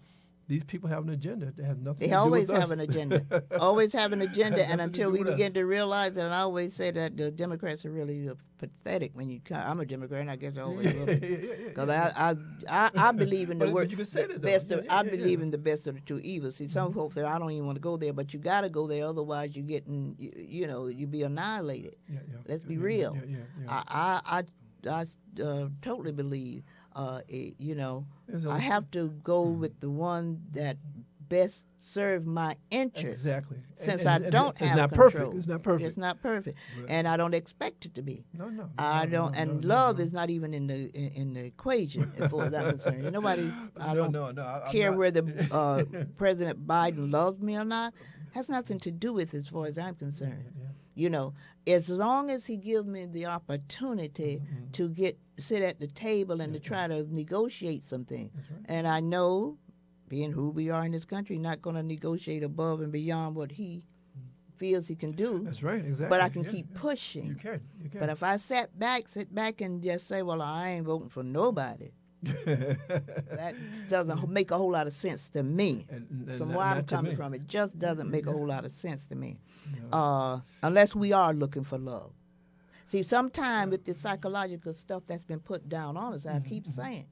D: these people have an agenda that has nothing to do with us.
C: They always have an agenda. Always have an agenda, and until we begin
D: us.
C: to realize that, I always say that the Democrats are really pathetic when you come. I'm a Democrat, and I guess I always will. Because I believe in the word. I believe in the best of the two evils. See, some folks say, I don't even want to go there, but you got to go there, otherwise you getting, you be annihilated. Let's be real. I totally believe. I have to go with the one that best serve my interest.
D: Exactly.
C: Since I don't have
D: it's not
C: control.
D: Perfect. It's not perfect.
C: It's not perfect,
D: Right.
C: and I don't expect it to be.
D: No.
C: I don't, and love is not even in the equation as far as I'm concerned. Nobody, I don't care whether President Biden loves me or not. Has nothing to do with it as far as I'm concerned. As long as he gives me the opportunity to sit at the table and to try to negotiate something.
D: Right.
C: And I know, being who we are in this country, not going to negotiate above and beyond what he feels he can do.
D: That's right, exactly.
C: But I can keep pushing.
D: You can.
C: But if I sit back and just say, well, I ain't voting for nobody, that doesn't make a whole lot of sense to me.
D: And
C: From
D: not-
C: where I'm
D: not to
C: coming
D: me.
C: from, it just doesn't make a whole lot of sense to me.
D: No.
C: Unless we are looking for love. See, sometimes with the psychological stuff that's been put down on us, I keep saying,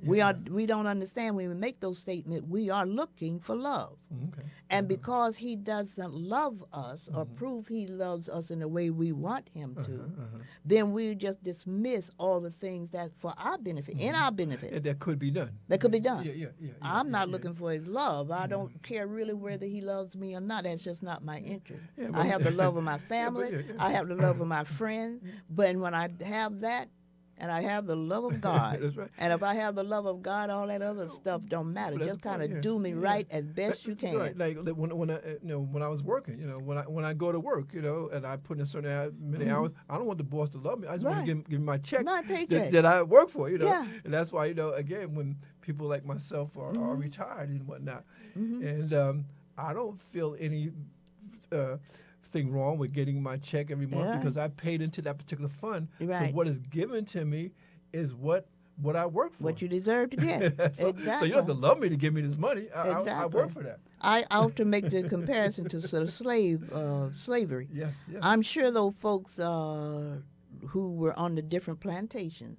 C: we don't understand when we make those statements, we are looking for love.
D: Okay.
C: And because he doesn't love us or prove he loves us in the way we want him to, then we just dismiss all the things that for our benefit, in our benefit,
D: That could be done.
C: that could be done.
D: Yeah.
C: I'm not looking for his love. I don't care really whether he loves me or not. That's just not my interest.
D: Yeah,
C: I
D: but-
C: have the love of my family.
D: yeah.
C: I have the love of my friends. But when I have that, and I have the love of God,
D: That's right.
C: and if I have the love of God, all that other stuff don't matter.
D: But that's
C: Just kind
D: the point,
C: of do me right as best you can.
D: Right, like when I was working, when I go to work, and I put in a certain many hours, I don't want the boss to love me. I just want
C: Right.
D: to give me my check
C: My paycheck.
D: that I work for,
C: Yeah.
D: And that's why, again, when people like myself are retired and whatnot, and I don't feel any thing wrong with getting my check every month
C: Yeah.
D: because I paid into that particular fund.
C: Right.
D: So what is given to me is what what I work for.
C: What you deserve to get. Exactly.
D: So you don't have to love me to give me this money. I
C: Exactly.
D: work for that.
C: I often make the comparison to sort of slavery.
D: Yes, yes.
C: I'm sure those folks who were on the different plantations,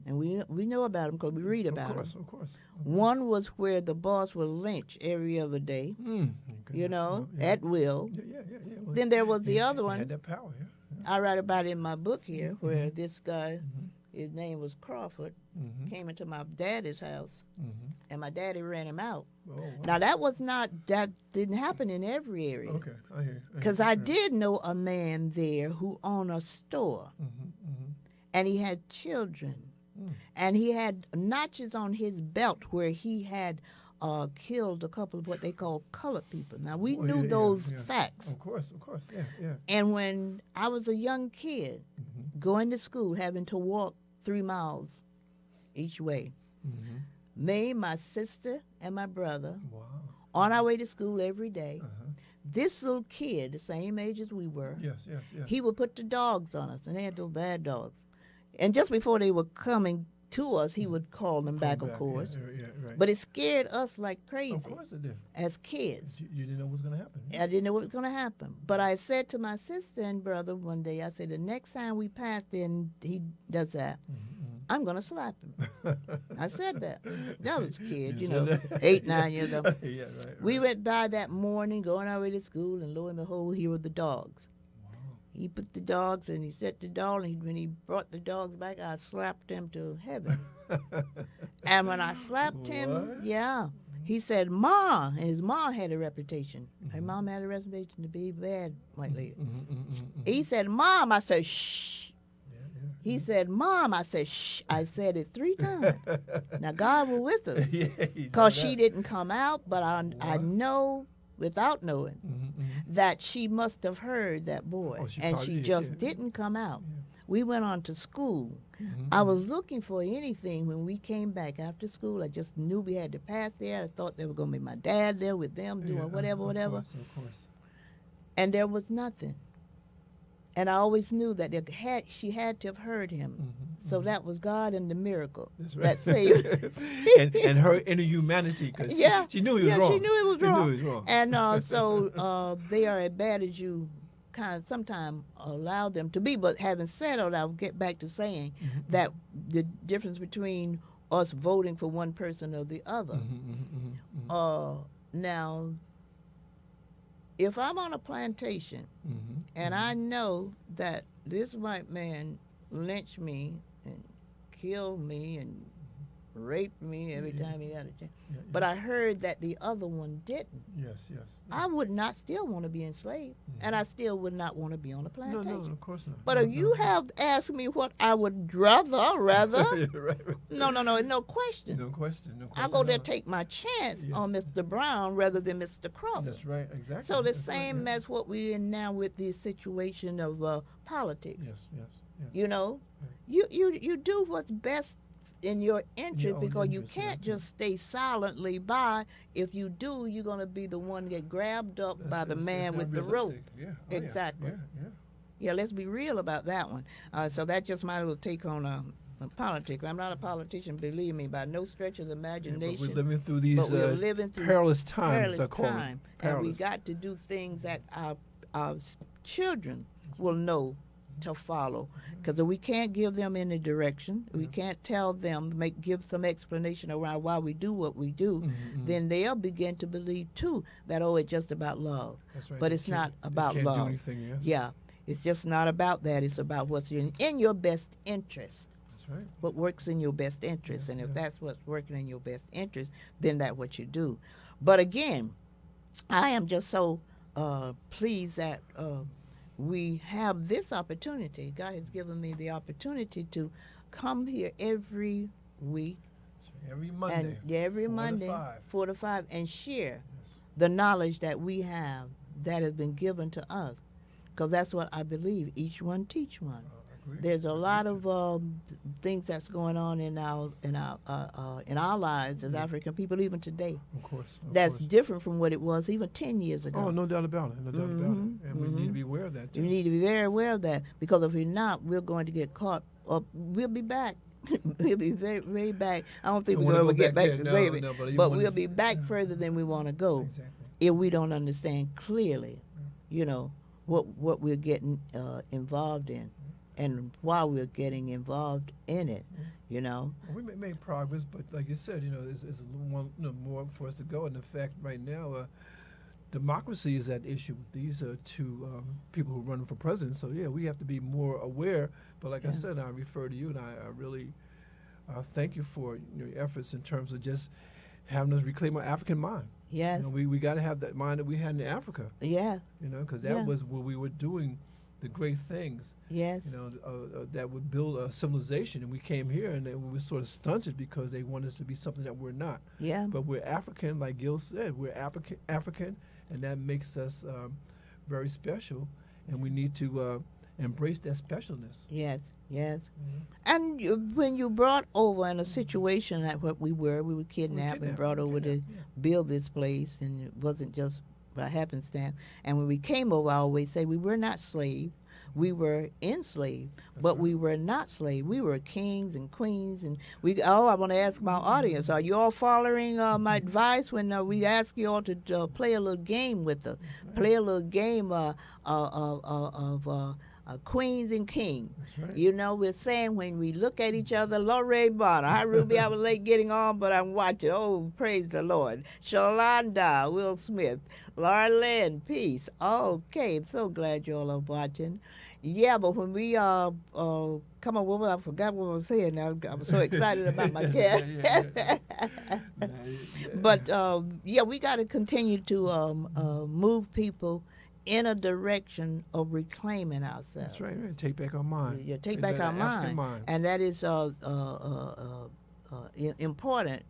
C: and we know about them because we read about them.
D: Of course.
C: One was where the boss was lynched every other day, you know, at will.
D: Yeah. Well,
C: Then there was the other
D: he
C: one.
D: had that power, yeah.
C: I write about it in my book here, where this guy, his name was Crawford, came into my daddy's house, and my daddy ran him out.
D: Oh, wow.
C: Now that didn't happen in every area.
D: Okay, I hear you.
C: Because I did know a man there who owned a store, and he had children, and he had notches on his belt where he had killed a couple of what they call colored people. Now, we knew those facts.
D: Of course, yeah.
C: And when I was a young kid, going to school, having to walk 3 miles each way, me, my sister, and my brother,
D: Wow.
C: on our way to school every day, this little kid, the same age as we were,
D: Yes.
C: he would put the dogs on us, and they had those bad dogs. And just before they were coming to us, he would call them back, of course.
D: Yeah, right.
C: But it scared us like crazy
D: Of course it did.
C: as kids.
D: You didn't know what was going to happen.
C: I didn't know what was going to happen. But I said to my sister and brother one day, I said, the next time we pass and he does that, I'm going to slap him. I said that. That was a kid,
D: You
C: you know,
D: said that?
C: 8, 9 years old.
D: Yeah, right.
C: We went by that morning, going our way to school, and lo and behold, here were the dogs.
D: Wow.
C: He put the dogs and he set the dog, and when he brought the dogs back, I slapped him to heaven. And when I slapped him,
D: What?
C: yeah, he said, Ma, and his mom had a reputation. Her mom had a reputation to be a bad white lady. He said, Mom, I said, shh. He said, Mom, I said, shh. I said it 3 times. Now, God was with us
D: Yeah,
C: because she didn't come out, but I know without knowing that she must have heard that boy,
D: Oh, she
C: and
D: probably
C: she
D: did,
C: just
D: yeah.
C: didn't come out. We went on to school. I was looking for anything when we came back after school. I just knew we had to pass there. I thought there was going to be my dad there with them doing whatever.
D: Of course.
C: And there was nothing. And I always knew that she had to have heard him. So that was God and the miracle
D: That's right.
C: that saved
D: and her inner humanity, because
C: Yeah.
D: she knew he was wrong.
C: she knew it was
D: She
C: wrong.
D: knew he was wrong.
C: And so they are as bad as you kind of sometimes allow them to be. But having said all that, I'll get back to saying that the difference between us voting for one person or the other. Now, if I'm on a plantation and I know that this white man lynched me and killed me and raped me every time he got a chance, but I heard that the other one didn't,
D: Yes.
C: I would not still want to be enslaved, and I still would not want to be on a plantation.
D: No, of course not.
C: But if you have asked me what I would rather,
D: Yeah, right.
C: no question.
D: No question.
C: I'll go there take my chance
D: Yes.
C: on Mr. Brown rather than Mr. Crawford.
D: That's right, exactly.
C: So the
D: That's right,
C: same
D: yeah.
C: as what we're in now with the situation of politics.
D: Yes.
C: You know,
D: Right.
C: you do what's best in your interest
D: own
C: because you
D: interest,
C: can't
D: yeah.
C: just stay silently by. If you do, you're going to be the one get grabbed up by the
D: It's
C: man
D: not
C: with the rope.
D: realistic. Yeah. Oh, yeah.
C: Exactly.
D: Yeah.
C: Yeah, let's be real about that one. So that's just my little take on politics. I'm not a politician, believe me, by no stretch of the
D: Yeah, but
C: imagination.
D: we're living through these
C: But we're living through
D: perilous times,
C: perilous
D: I call
C: time,
D: it.
C: and we
D: Perilous.
C: got to do things that our children will know to follow. Because if we can't give them any direction, we can't tell them, give some explanation around why we do what we do, then they'll begin to believe too that it's just about love.
D: That's right.
C: But
D: They
C: it's
D: can't-
C: not
D: they
C: about
D: can't
C: love.
D: do anything, yes.
C: Yeah, it's just not about that. It's about what's in your best interest.
D: That's right.
C: What works in your best interest, and if that's what's working in your best interest, then that's what you do. But again, I am just so pleased that we have this opportunity. God has given me the opportunity to come here every week
D: That's right. Every Monday.
C: and every
D: 4 to
C: Monday
D: 5.
C: 4 to 5 and share
D: Yes.
C: the knowledge that we have that has been given to us, because that's what I believe. Each one teach one.
D: I agree.
C: There's a lot of things that's going on in our lives as African people, even today.
D: Of course. Of
C: That's
D: course.
C: different from what it was even 10 years ago.
D: Oh, no doubt about it. No doubt about it. And we need to be aware of that, too.
C: You need to be very aware of that, because if we're not, we're going to get caught up. We'll be back We'll be very, very back. I don't think
D: Don't
C: we'll
D: wanna
C: ever
D: go
C: get
D: back
C: back
D: there.
C: to
D: No,
C: slavery,
D: no, but you
C: but
D: wanna
C: we'll
D: s-
C: be back further than we want to go
D: Exactly.
C: if we don't understand clearly, what we're getting involved in, and why we're getting involved in it. You know.
D: We made progress, but like you said, it's a little more for us to go. And in fact, right now, democracy is at issue with these two people who are running for president. So yeah, we have to be more aware. But like I said, I refer to you, and I really thank you for your efforts in terms of just having us reclaim our African mind.
C: Yes.
D: We got to have that mind that we had in Africa.
C: Yeah.
D: Because that was where we were doing the great things.
C: Yes.
D: That would build a civilization, and we came here and then we were sort of stunted because they want us to be something that we're not.
C: Yeah.
D: But we're African, like Gil said. We're African, and that makes us very special, and we need to embrace that specialness.
C: Yes. Yes. And when you brought over in a situation like what we were kidnapped and brought over to build this place, and it wasn't just by happenstance. And when we came over, I always say we were not slaves. We were enslaved, but we were not slaves. We were kings and queens, and I want to ask my audience: are you all following my advice when we ask you all to play a little game with us? Play a little game of queens and kings.
D: That's right.
C: We're saying when we look at each other, Lorraine Bonner, hi Ruby, I was late getting on, but I'm watching. Oh, praise the Lord. Shalonda, Will Smith, Laura Lynn, peace. Okay, I'm so glad you all are watching. Yeah, but when we come on, I forgot what I was saying now. I was so excited about my guest. But we got to continue to move people in a direction of reclaiming ourselves.
D: That's right. Take back our mind.
C: Yeah, take back our
D: African
C: mind. And that is important,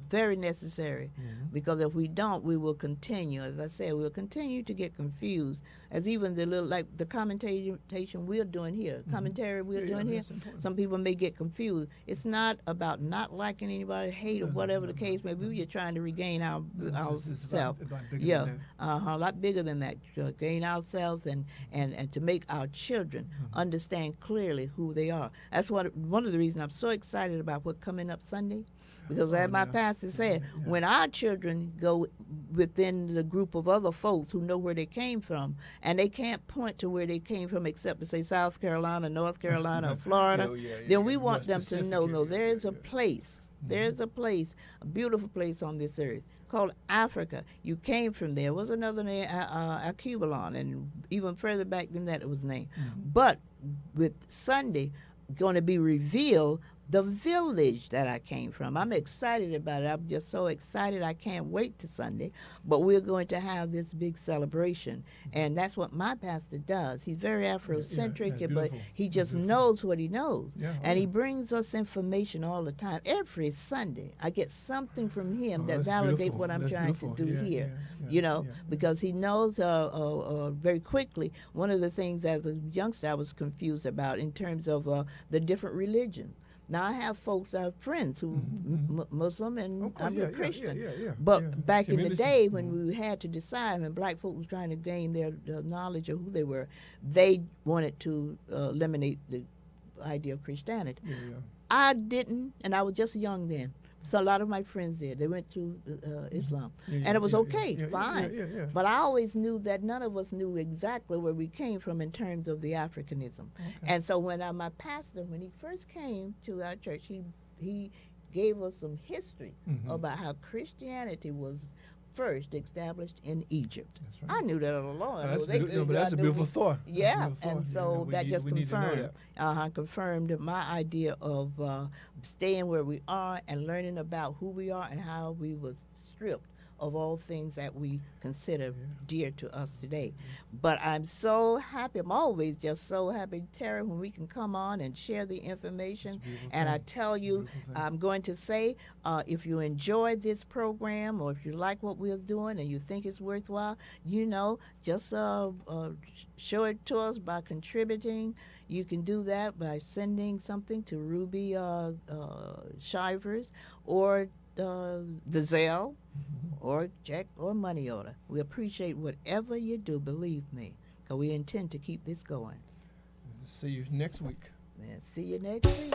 C: very necessary, because if we don't, we will continue. As I said, we'll continue to get confused. As even the commentation we're doing here, commentary we're doing here, some people may get confused. It's not about not liking anybody, hate, or whatever the case may be. We're just trying to regain ourselves. A lot bigger than that. Gain ourselves and to make our children understand clearly who they are. That's one of the reasons I'm so excited about what's coming up Sunday. Because as my pastor said, when our children go within the group of other folks who know where they came from, and they can't point to where they came from except to say South Carolina, North Carolina, or Florida, then we want them to know, no, there's a place. There's a place, a beautiful place on this earth called Africa. You came from there. Was another name, Alkebulan, and even further back than that it was named. But with Sunday, going to be revealed the village that I came from. I'm excited about it. I'm just so excited. I can't wait to Sunday. But we're going to have this big celebration. And that's what my pastor does. He's very Afrocentric, but he just knows what he knows. And he brings us information all the time. Every Sunday, I get something from him that validates what I'm trying to do here. Because he knows very quickly. One of the things as a youngster I was confused about in terms of the different religions. Now, I have folks, I have friends who Muslim and I'm a Christian. But back in the day when we had to decide, when black folks were trying to gain their knowledge of who they were, they wanted to eliminate the idea of Christianity. I didn't, and I was just young then. So a lot of my friends did. They went to Islam. And it was fine. But I always knew that none of us knew exactly where we came from in terms of the Africanism. And so when my pastor, when he first came to our church, he gave us some history about how Christianity was first established in Egypt.
D: Right.
C: I knew that all along.
D: But that's a beautiful thought.
C: Yeah, and so that just confirmed my idea of staying where we are and learning about who we are and how we was stripped of all things that we consider dear to us today. But I'm so happy. I'm always just so happy, Terry, when we can come on and share the information. And I tell you, I'm going to say, if you enjoy this program or if you like what we're doing and you think it's worthwhile, just show it to us by contributing. You can do that by sending something to Ruby Shivers or the Zelle or check or money order. We appreciate whatever you do, believe me, because we intend to keep this going.
D: See you next week.
C: See you next week.